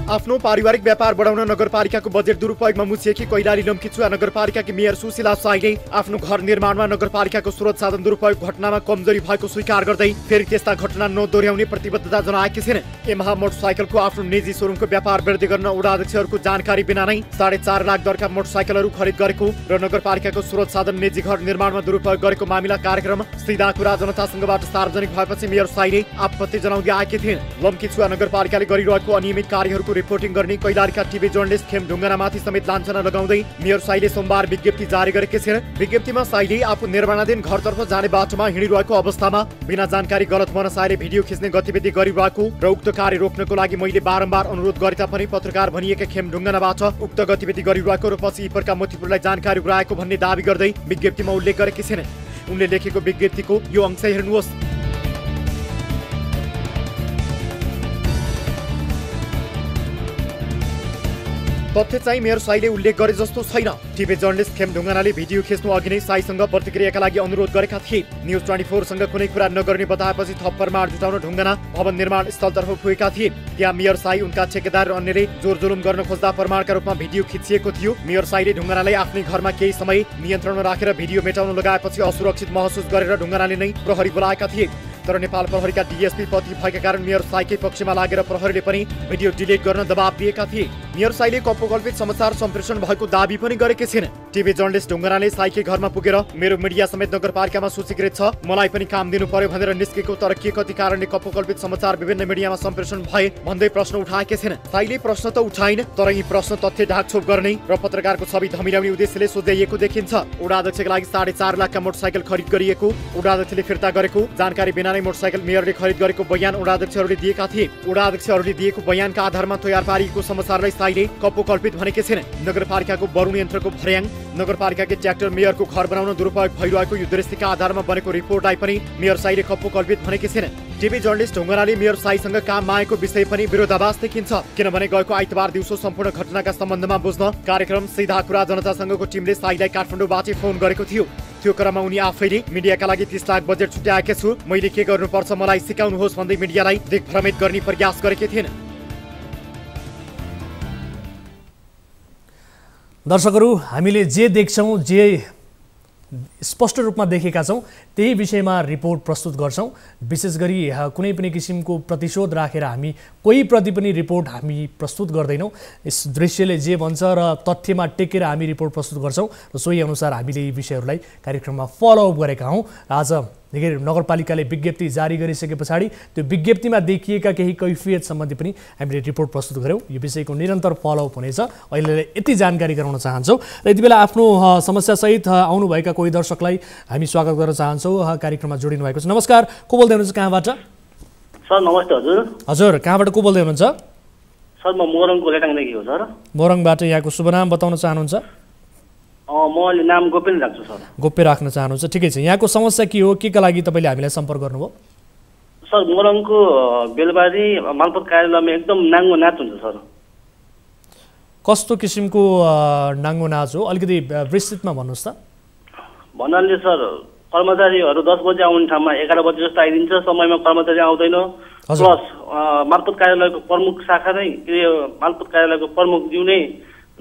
आफ्नो पारिवारिक व्यापार बढाउन नगरपालिकाको बजेट दुरुपयोगमा मुछिएकी कैलाली लम्कीचुवा नगरपालिकाकी मेयर सुशीला शाहीले आफ्नो घर निर्माणमा नगरपालिकाको स्रोत साधन दुरुपयोग घटनामा कमजोरी भएको स्वीकार गर्दै फेरि त्यस्ता घटना नदोहोर्याउने प्रतिबद्धता जनाएकी छिन्। यमाहा मोटरसाइकलको आफ्नो निजी सोरुमको व्यापार वृद्धि गर्न वडा अध्यक्षहरूको जानकारी बिना नै 4.5 लाख दरका मोटरसाइकलहरू खरिद गरेको र नगरपालिकाको स्रोत साधन निजी घर निर्माणमा दुरुपयोग गरेको मामिला कार्यक्रम सीधा कुरा जनतासँगबाट सार्वजनिक भएपछि मेयर शाहीले आपत्ति जनाउँदै आएकी थिइन्। लम्कीचुवा नगरपालिकाले गरिरहेको अनियमित कार्यहरूको रिपोर्टिङ गर्ने कैलालीका टिभी जर्नलिस्ट खेम ढुङ्गानामाथि समेत लाञ्छना लगाउँदै मेयर शाहीले सोमबार विज्ञप्ति जारी गरेकी छिन्। विज्ञप्तिमा शाहीले आफू निर्माणाधीन घरतर्फ जाने बाटोमा हिँडिरहेको अवस्थामा बिना जानकारी गलत मनसायले भिडियो खिच्ने गतिविधि गरिरहेको र उक्त कार्य रोक्नको लागि मैले बारम्बार अनुरोध गरे तापनि पत्रकार भनिएका खेम ढुङ्गानाबाट उक्त गतिविधि गरिरहेको र पछि प्रका मोतीपुरलाई जानकारी गराएको भन्ने दावी गर्दै विज्ञप्तिमा उल्लेख गरेकी छिन्। उनले लेखेको विज्ञप्तिको यो अंश हेर्नुहोस्। तथ्य चाहिँ मेयर शाहीले उल्लेख गरे जस्तो छैन। टिभी जर्नलिस्ट खेम ढुङ्गानाले भिडियो खिच्नु अघि नै शाहीसँग प्रतिक्रियाका लागि अनुरोध गरेका थिए। न्युज 24 सँग कुनै कुरा नगर्ने बताएपछि थप प्रमाण जुटाउन ढुङ्गाना भवन निर्माण स्थलतर्फ पुगेका थिए। त्यहाँ मेयर शाही, उनका ठेकेदार र अन्यले जोर जुलुम गर्न खोज्दा प्रमाणका रूपमा भिडियो खिचिएको थियो। मेयर शाहीले ढुङ्गानालाई आफ्नै घरमा केही समय नियन्त्रणमा राखेर भिडियो मेटाउन लगाएपछि असुरक्षित महसुस गरेर ढुङ्गानाले नै प्रहरी बोलाएका थिए। तर नेपाल प्रहरीका डीएसपी पति भएका कारण मेयर शाहीकै पक्षमा लागेर प्रहरीले पनि भिडियो डिलिट गर्न दबाब दिएका थिए। मेयर शाहीले कपोकल्पित समाचार सम्प्रेषण भएको दावी पनि गरेकी छिन्। टिभी जर्नलिस्ट ढुङ्गानाले शाहीकै घरमा पुगेर मेरो मिडिया समेत नगरपालिकामा सूचीकृत छ, मलाई पनि काम दिनु पर्यो भनेर निस्केको, तर के कति कारणले कपोकल्पित समाचार विभिन्न मिडियामा सम्प्रेषण भए भन्दै प्रश्न उठाएकी छिन्। शाहीले प्रश्न त उठाइन्, तर यी प्रश्न तथ्य ढाकछोप गर्ने र पत्रकारको छवि धमिल्याउने उद्देश्यले सोधिएको देखिन्छ। वडा अध्यक्षका लागि 4.5 लाखका मोटरसाइकल खरिद गरिएको, वडा अध्यक्षले फिर्ता गरेको, जानकारी बिना नै मोटरसाइकल मेयरले खरिद गरेको बयान वडा अध्यक्षहरूले दिएका थिए। वडा अध्यक्षहरूले दिएको बयानका आधारमा तयार पारिएको समाचारलाई शाहीले कपोकल्पित भनेकी छिन्। नगरपालिकाको वरुण यन्त्रको भर्याङ, नगरपालिकाकै ट्र्याक्टर मेयरको घर बनाउन दुरुपयोग भइरहेको यो दृष्टिका आधारमा बनेको रिपोर्टलाई पनि मेयर शाहीले कपोकल्पित भनेकी छिन्। टिभी जर्नलिस्ट ढुङ्गानाले मेयर शाहीसँग काम मागेको विषय पनि विरोधाभास देखिन्छ। किनभने गएको आइतबार दिउँसो सम्पूर्ण घटनाका सम्बन्धमा बुझ्न कार्यक्रम सीधा कुरा जनतासँगको टिमले शाहीलाई काठमाडौँबाट फोन गरेको थियो। त्यो क्रममा उनी आफैले मिडियाका लागि 30 लाख बजेट छुट्याएका छु, मैले के गर्नुपर्छ मलाई सिकाउनुहोस् भन्दै मिडियालाई दिग्भ्रमित गर्ने प्रयास गरेकी थिइन्।
दर्शकहरू, हामीले जे देख्छौँ, जे स्पष्ट रूपमा देखेका छौँ त्यही विषयमा रिपोर्ट प्रस्तुत गर्छौँ। विशेष गरी कुनै पनि किसिमको प्रतिशोध राखेर हामी कोही प्रति पनि रिपोर्ट हामी प्रस्तुत गर्दैनौँ। यस दृश्यले जे भन्छ र तथ्यमा टेकेर हामी रिपोर्ट प्रस्तुत गर्छौँ र सोही अनुसार हामीले यी विषयहरूलाई कार्यक्रममा फलोअप गरेका हौँ। आज नगरपालिकाले विज्ञप्ति जारी गरिसके पछाडि त्यो विज्ञप्तिमा देखिएका केही कैफियत सम्बन्धी पनि हामीले रिपोर्ट प्रस्तुत गऱ्यौँ। यो विषयको निरन्तर फलोअप हुनेछ। अहिले यति जानकारी गराउन चाहन्छौँ र यति बेला आफ्नो समस्यासहित आउनुभएका कोही दर्शकलाई हामी स्वागत गर्न चाहन्छौँ। कार्यक्रममा जोडिनु भएको छ। नमस्कार, को बोल्दै हुनुहुन्छ, कहाँबाट?
सर नमस्ते। हजुर
हजुर, कहाँबाट को बोल्दै हुनुहुन्छ?
सर म मोरङको लेटाङदेखि हो सर।
मोरङबाट। यहाँको शुभ नाम बताउन चाहनुहुन्छ?
म अहिले नाम गोप्य राख्छु सर।
गोप्य राख्न चाहनुहुन्छ, ठिकै छ। यहाँको समस्या के हो, के का लागि तपाईँले हामीलाई सम्पर्क गर्नुभयो?
सर मोरङको बेलबारी मालपोत कार्यालयमा एकदम नाङ्गो नाच हुन्छ सर।
कस्तो किसिमको नाङ्गो नाच हो अलिकति विस्तृतमा भन्नुहोस् त।
भन्नाले सर कर्मचारीहरू 10 बजे आउने ठाउँमा 11 बजे जस्तो आइदिन्छ, समयमा कर्मचारी आउँदैन। प्लस मालपोत कार्यालयको प्रमुख शाखा नै मालपोत कार्यालयको प्रमुखज्यू नै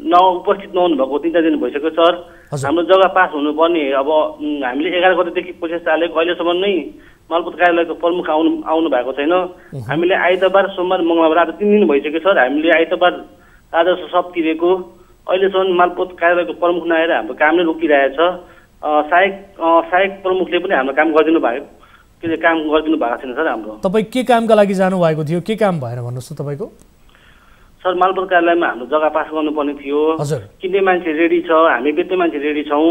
उपस्थित नहुनु भएको 3-4 दिन भइसक्यो सर। हाम्रो जग्गा पास हुनुपर्ने अब हामीले 11 गतेदेखि प्रोसेस चालेको, अहिलेसम्म नै मालपोत कार्यालयको प्रमुख आउनु भएको छैन। हामीले आइतबार सोमबार मङ्गलबार आज 3 दिन भइसक्यो सर। हामीले आइतबार राजस्व सब तिरेको, अहिलेसम्म मालपोत कार्यालयको प्रमुख नआएर हाम्रो काम नै रोकिरहेछ। सहायक प्रमुखले पनि हाम्रो काम गरिदिनु भएको छैन सर। हाम्रो
तपाईँ के कामका लागि जानुभएको थियो, के काम भएर भन्नुहोस् त तपाईँको?
सर मालपोत कार्यालयमा हाम्रो जग्गा पास गर्नुपर्ने थियो। किन्ने मान्छे रेडी छ, हामी बेच्ने मान्छे रेडी छौँ।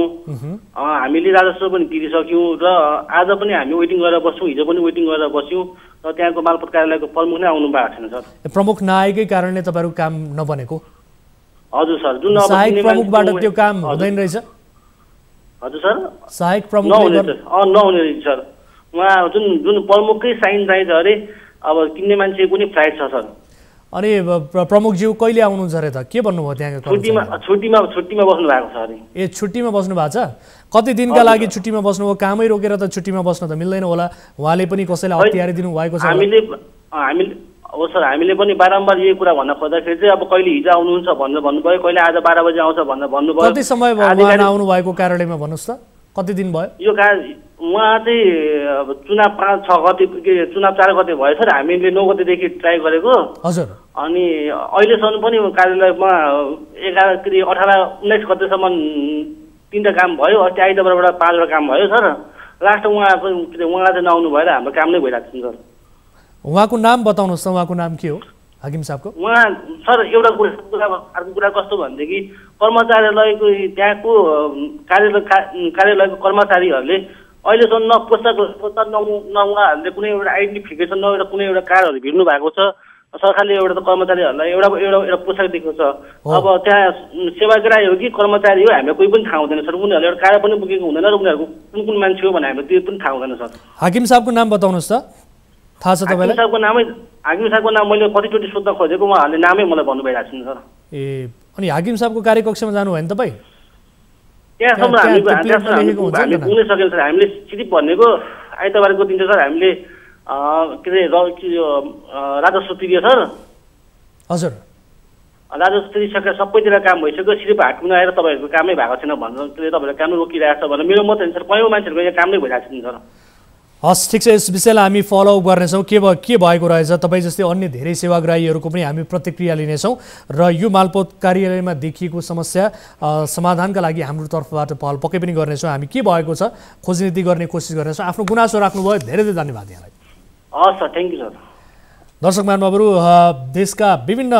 हामीले राजस्व पनि तिरिसक्यौँ र आज पनि हामी वेटिङ गरेर बस्छौँ, हिजो पनि वेटिङ गरेर बस्यौँ र त्यहाँको मालपोत कार्यालयको प्रमुख नै आउनु भएको छैन सर।
प्रमुख नआएकै कारणले तपाईँहरूको काम नबनेको?
हजुर सर। जुन
सहायक प्रमुखबाट त्यो काम हुँदैन रहेछ?
हजुर सर।
सहायक प्रमुख
नहुने रहेछ सर। उहाँ जुन प्रमुखकै साइन चाहिन्छ अरे, अब किन्ने मान्छेको पनि फ्लाइट छ सर।
अनि प्रमुखज्यू कहिले आउनुहुन्छ अरे त? के भन्नुभयो त्यहाँको?
छुट्टीमा बस्नु भएको छ अरे।
ए छुट्टीमा बस्नु भएको छ? कति दिनका लागि छुट्टीमा बस्नुभयो? कामै रोकेर त छुट्टीमा बस्न त मिल्दैन होला, उहाँले पनि कसैलाई अप्ठ्यारी दिनु भएको छ?
हामीले पनि बारम्बार यही कुरा भन्न खोज्दाखेरि चाहिँ अब कहिले हिजो आउनुहुन्छ भनेर भन्नुभयो, कहिले आज 12 बजे आउँछ भनेर भन्नुभयो।
कति समय भयो उहाँ आउनु भएको कार्यालयमा भन्नुहोस् त? कति दिन भयो?
यो उहाँ चाहिँ चुनाव 5-6 गते चुनाव 4 गते भयो सर। हामीले 9 गतेदेखि ट्राई गरेको।
हजुर।
अनि अहिलेसम्म पनि कार्यालयमा 18-19 गतेसम्म 3टा काम भयो। अस्ति आइतबारबाट 5वटा काम भयो सर। लास्ट उहाँ चाहिँ नआउनु भएर हाम्रो काम नै भइरहेको छ सर।
उहाँको नाम बताउनुहोस् त, उहाँको नाम के हो हाकिम साहबको?
उहाँ सर एउटा अर्को कुरा कस्तो भनेदेखि कर्मचारीको त्यहाँको कार्यालयको कर्मचारीहरूले अहिलेसम्म न पोस्टर न उहाँहरूले कुनै एउटा आइडेन्टिफिकेसन न एउटा कुनै एउटा कार्डहरू भिड्नु भएको छ। सरकारले एउटा त कर्मचारीहरूलाई एउटा पोसाक दिएको छ। अब त्यहाँ सेवाग्राही हो कि कर्मचारी हो हामीलाई कोही पनि थाहा हुँदैन सर। उनीहरूले एउटा कार्ड पनि बोकेको हुँदैन र उनीहरूको कुन मान्छे हो भने हामीलाई त्यो पनि थाहा हुँदैन सर।
हाकिम साहबको नाम बताउनुहोस् त, थाहा छ तपाईँलाई?
हाकिम साहबको नाम मैले कतिचोटि सोध्न खोजेको, उहाँहरूले नामै मलाई भन्नु भइरहेको छैन सर।
ए अनि हाकिम साहबको कार्यकक्षमा जानु भयो नि तपाईँ?
त्यहाँसम्म हामी पुग्नै सकेन सर। हामीले सिधै भनेको आइतबारको दिन सर हामीले के अरे राजस्व तिरियो सर।
हजुर।
राजस्व तिरिसकेर सबैतिर काम भइसक्यो, सिर्फ हाटमा आएर तपाईँहरूको कामै भएको छैन भनेर तपाईँहरूको काम रोकिरहेको छ भनेर मेरो मत होइन सर। कयौँ मान्छेहरूको यहाँ काम नै भइरहेको छैन सर।
हस् ठिक छ, यस विषयलाई हामी फलोअप गर्नेछौँ के भएको रहेछ। तपाईँ जस्तै अन्य धेरै सेवाग्राहीहरूको पनि हामी प्रतिक्रिया लिनेछौँ र यो मालपोत कार्यालयमा देखिएको समस्या समाधानका लागि हाम्रो तर्फबाट पहल पक्कै पनि गर्नेछौँ। हामी के भएको छ खोजनीति गर्ने कोसिस गर्नेछौँ। आफ्नो गुनासो राख्नुभयो, धेरै धेरै धन्यवाद यहाँलाई।
हस् सर, थ्याङ्क यू सर।
दर्शक महानुभावहरू, देशका विभिन्न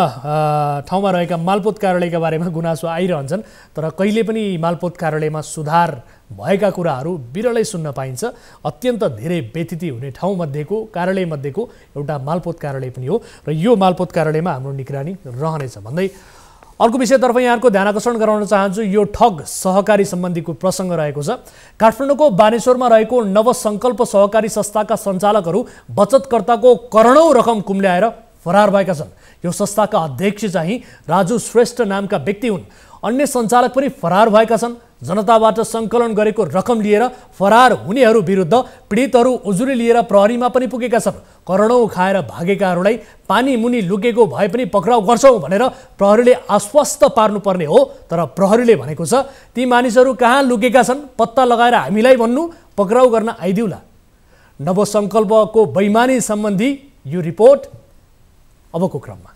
ठाउँमा रहेका मालपोत कार्यालयका बारेमा गुनासो आइरहन्छन्, तर कहिले पनि मालपोत कार्यालयमा सुधार भएका कुराहरू बिरलै सुन्न पाइन्छ। अत्यन्त धेरै व्यथिति हुने ठाउँमध्येको कार्यालयमध्येको एउटा मालपोत कार्यालय पनि हो र यो मालपोत कार्यालयमा हाम्रो निगरानी रहनेछ भन्दै अर्को विषयतर्फ यहाँको ध्यान आकर्षण गराउन चाहन्छु। यो ठग सहकारी सम्बन्धीको प्रसङ्ग रहेको छ। काठमाडौँको बानेश्वरमा रहेको नवसङ्कल्प सहकारी संस्थाका सञ्चालकहरू बचतकर्ताको करोडौँ रकम कुम्ल्याएर फरार भएका छन्। यो संस्थाका अध्यक्ष चाहिँ राजु श्रेष्ठ नामका व्यक्ति हुन्। अन्य सञ्चालक पनि फरार भएका छन्। जनताबाट सङ्कलन गरेको रकम लिएर फरार हुनेहरू विरुद्ध पीडितहरू उजुरी लिएर प्रहरीमा पनि पुगेका छन्। करोडौँ खाएर भागेकाहरूलाई पानी मुनि लुकेको भए पनि पक्राउ गर्छौँ भनेर प्रहरीले आश्वस्त पार्नुपर्ने हो, तर प्रहरीले भनेको छ ती मानिसहरू कहाँ लुकेका छन् पत्ता लगाएर हामीलाई भन्नु, पक्राउ गर्न आइदिउला। नवसङ्कल्पको बैमानी सम्बन्धी यो रिपोर्ट अबको क्रममा।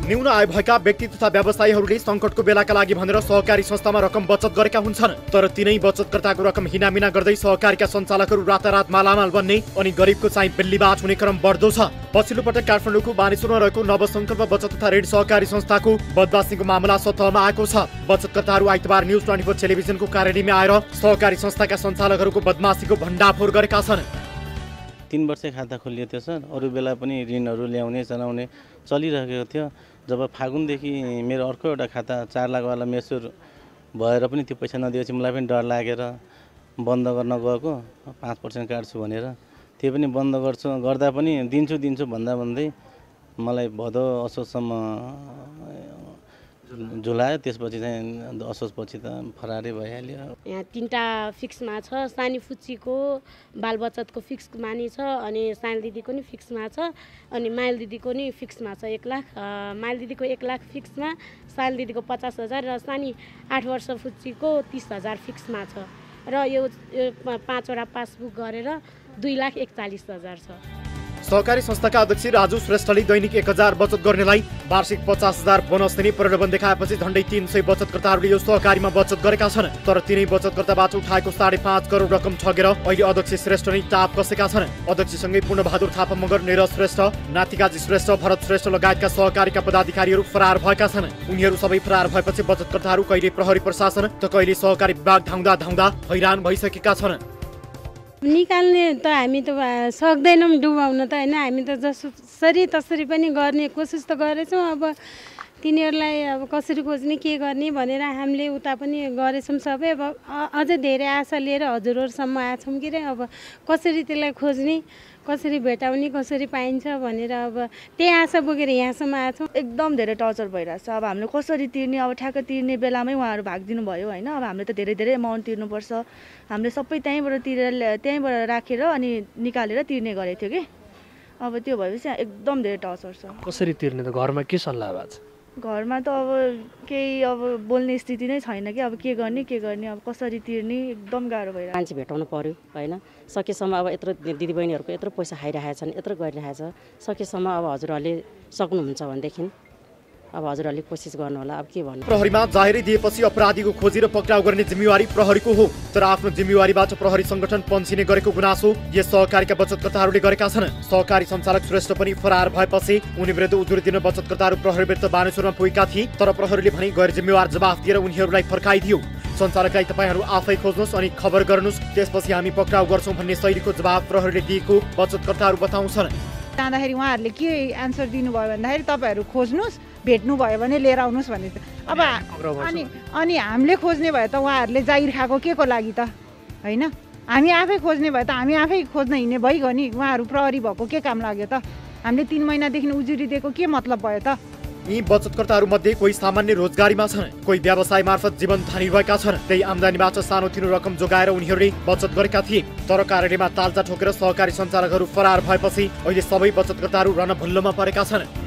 न्यून आय भएका व्यक्ति तथा व्यवसायीहरूले सङ्कटको बेलाका लागि भनेर सहकारी संस्थामा रकम बचत गरेका हुन्छन्, तर तिनै बचतकर्ताको रकम हिनामिना गर्दै सहकारीका सञ्चालकहरू रातारात मालामाल बन्ने अनि गरिबको चाहिँ बेल्लीबाज हुने क्रम बढ्दो छ। पछिल्लो पटक काठमाडौँको बानेश्वरमा रहेको नवसङ्कल्प बचत तथा ऋण सहकारी संस्थाको बदमाशीको मामला सतहमा आएको छ। बचतकर्ताहरू आइतबार न्युज 24 टेलिभिजनको कार्यालयमा आएर सहकारी संस्थाका सञ्चालकहरूको बदमाशीको भण्डाफोर गरेका छन्।
3 वर्ष खाता खोलिएको थियो सर। अरू बेला पनि ऋणहरू ल्याउने चलाउने चलिरहेको थियो। जब फागुनदेखि मेरो अर्को एउटा खाता 4 लाखवाला मेसुर भएर पनि त्यो पैसा नदिएपछि मलाई पनि डर लागेर बन्द गर्न गएको। 5% काट्छु भनेर त्यो पनि बन्द गर्दा पनि दिन्छु भन्दा भन्दै मलाई भदौ असोजसम्म झुलायो, त्यसपछि चाहिँ असोजपछि त फरारै भइहाल्यो।
यहाँ 3टा फिक्समा छ, सानी फुच्चीको बाल बचतको फिक्समा नि छ, अनि साइल दिदीको नि फिक्समा छ, अनि माइल दिदीको नि फिक्समा छ 1 लाख। माइल दिदीको 1 लाख फिक्समा, साइल दिदीको 50,000 र सानी 8 वर्ष फुच्चीको 30,000 फिक्समा छ। र यो 5वटा पासबुक गरेर 2,41,000 छ।
सहकारी संस्थाका अध्यक्ष राजु श्रेष्ठले दैनिक 1,000 बचत गर्नेलाई वार्षिक 50,000 बोनस दिने प्रलोभन देखाएपछि झण्डै 300 बचतकर्ताहरूले यो सहकारीमा बचत गरेका छन्। तर तिनै बचतकर्ताबाट उठाएको 5.5 करोड रकम ठगेर अहिले अध्यक्ष श्रेष्ठ नै टाप कसेका छन्। अध्यक्षसँगै पूर्णबहादुर थापा मगर, निरज श्रेष्ठ, नातिकाजी श्रेष्ठ, भरत श्रेष्ठ लगायतका सहकारीका पदाधिकारीहरू फरार भएका छन्। उनीहरू सबै फरार भएपछि बचतकर्ताहरू कहिले प्रहरी प्रशासन त कहिले सहकारी विभाग धाउँदा धाउँदा हैरान भइसकेका छन्।
निकाल्ने त हामी त सक्दैनौँ डुबाउन त होइन, हामी त जसरी तसरी पनि गर्ने कोसिस त गरेछौँ। अब तिनीहरूलाई अब कसरी खोज्ने के गर्ने भनेर हामीले उता पनि गरेछौँ सबै। अब अझै धेरै आशा लिएर हजुरहरूसम्म आएछौँ कि रे, अब कसरी त्यसलाई खोज्ने, कसरी भेटाउने, कसरी पाइन्छ भनेर अब त्यही आशा बोकेर यहाँसम्म आएछौँ।
एकदम धेरै टर्चर भइरहेछ। अब हामीले कसरी तिर्ने, अब ठ्याक्क तिर्ने बेलामै उहाँहरू भागिदिनु भयो होइन। अब हामीले त धेरै एमाउन्ट तिर्नुपर्छ, हामीले सबै त्यहीँबाट राखेर अनि निकालेर तिर्ने गरेको थियो कि। अब त्यो भएपछि एकदम धेरै टर्चर छ।
कसरी तिर्ने त घरमा के सल्लाह भएको छ?
घरमा त अब केही अब बोल्ने स्थिति नै छैन कि, अब के गर्ने अब कसरी तिर्ने एकदम गाह्रो भइरहेको।
मान्छे भेटाउनु पर्यो होइन, सकेसम्म अब यत्रो दिदीबहिनीहरूको यत्रो पैसा खाइरहेको छन्, यत्रो गरिरहेछ, सकेसम्म अब हजुरहरूले सक्नुहुन्छ भनेदेखि अब हजुरहरूले कोसिस गर्नु होला। अब के भन्नु,
प्रहरीमा जाहेरी दिएपछि अपराधीको खोजी र पक्राउ गर्ने जिम्मेवारी प्रहरीको हो। तर आफ्नो जिम्मेवारीबाट प्रहरी संगठन पन्सिने गरेको गुनासो यस सहकारीका बचतकर्ताहरूले गरेका छन्। सहकारी सञ्चालक श्रेष्ठ पनि फरार भएपछि उनी विरुद्ध उजुरी दिन बचतकर्ताहरू प्रहरी विरुद्ध बानेश्वरमा पुगेका थिए। तर प्रहरीले भने गैर जिम्मेवार जवाफ दिएर उनीहरूलाई फर्काइदियो। सञ्चालकलाई तपाईहरू आफै खोज्नुहोस् अनि खबर गर्नुहोस्, त्यसपछि हामी पक्राउ गर्छौँ भन्ने शैलीको जवाफ प्रहरीले दिएको बचतकर्ताहरू बताउँछन्।
जाँदाखेरि उहाँहरूले के एन्सर दिनुभयो भन्दाखेरि तपाईँहरू खोज्नुहोस्, भेट्नुभयो भने लिएर आउनुहोस् भन्ने। अब अनि हामीले खोज्ने भए त उहाँहरूले जागिर खाएको के को लागि त होइन, हामी आफै खोज्ने भए त हामी आफै खोज्न हिँड्ने भइगयो नि। उहाँहरू प्रहरी भएको के काम लाग्यो त? हामीले 3 महिनादेखि उजुरी दिएको के मतलब भयो त?
यी बचतकर्ताहरू मध्ये कोही सामान्य रोजगारीमा छन्, कोही व्यवसाय मार्फत जीवन धानिरहेका छन्। त्यही आम्दानीबाट सानोतिनो रकम जोगाएर उनीहरूले बचत गरेका थिए। तर कार्यालयमा तालचा ठोकेर सहकारी सञ्चालकहरू फरार भएपछि अहिले सबै बचतकर्ताहरू रणभुल्लोमा परेका छन्।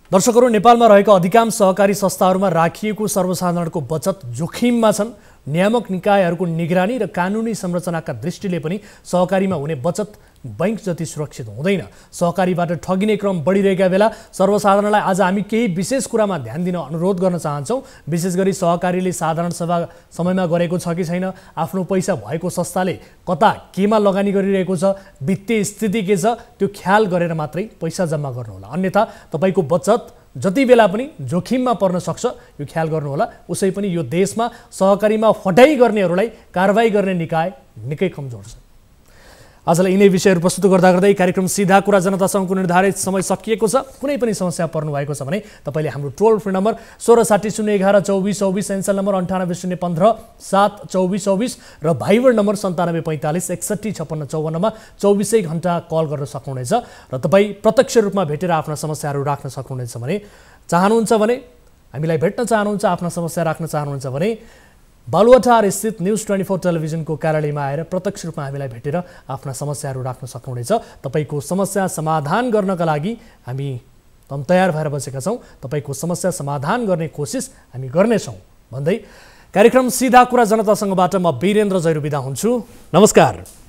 दर्शकहरू, नेपालमा रहेका अधिकांश सहकारी संस्थाहरूमा राखिएको सर्वसाधारणको बचत जोखिममा छन्। नियामक निकायहरूको निगरानी र कानुनी संरचनाका दृष्टिले पनि सहकारीमा हुने बचत बैंक जति सुरक्षित हुँदैन। सहकारीबाट ठगिने क्रम बढिरहेका बेला सर्वसाधारणलाई आज हामी केही विशेष कुरामा ध्यान दिन अनुरोध गर्न चाहन्छौँ। विशेष गरी सहकारीले साधारण सभा समयमा गरेको छ कि छैन, आफ्नो पैसा भएको संस्थाले कता केमा लगानी गरिरहेको छ, वित्तीय स्थिति के छ, त्यो ख्याल गरेर मात्रै पैसा जम्मा गर्नुहोला। अन्यथा तपाईँको बचत जति बेला पनि जोखिममा पर्न सक्छ, यो ख्याल गर्नुहोला। उसै पनि यो देशमा सहकारीमा फटाइ गर्नेहरूलाई कारबाही गर्ने निकाय निकै कमजोर छ। आजलाई यिनै विषयहरू प्रस्तुत गर्दा गर्दै कार्यक्रम सिधा कुरा जनतासँगको निर्धारित समय सकिएको छ। कुनै पनि समस्या पर्नु भएको छ भने तपाईँले हाम्रो टोल फ्री नम्बर 1660112424, एन्सल नम्बर 980115 72424 र भाइबर नम्बर 9745615654 मा 24 घण्टा कल गर्न सक्नुहुनेछ। र तपाईँ प्रत्यक्ष रूपमा भेटेर आफ्ना समस्याहरू राख्न सक्नुहुनेछ भने चाहनुहुन्छ भने हामीलाई भेट्न चाहनुहुन्छ, आफ्ना समस्या राख्न चाहनुहुन्छ भने बालुवाटार स्थित न्युज 24 टेलिभिजनको कार्यालयमा आएर प्रत्यक्ष रूपमा हामीलाई भेटेर आफ्ना समस्याहरू राख्न सक्नुहुनेछ। तपाईँको समस्या समाधान गर्नका लागि हामी तयार भएर बसेका छौँ। तपाईँको समस्या समाधान गर्ने कोसिस हामी गर्नेछौँ भन्दै कार्यक्रम सिधा कुरा जनतासँगबाट म वीरेन्द्र जैरू बिदा हुन्छु। नमस्कार।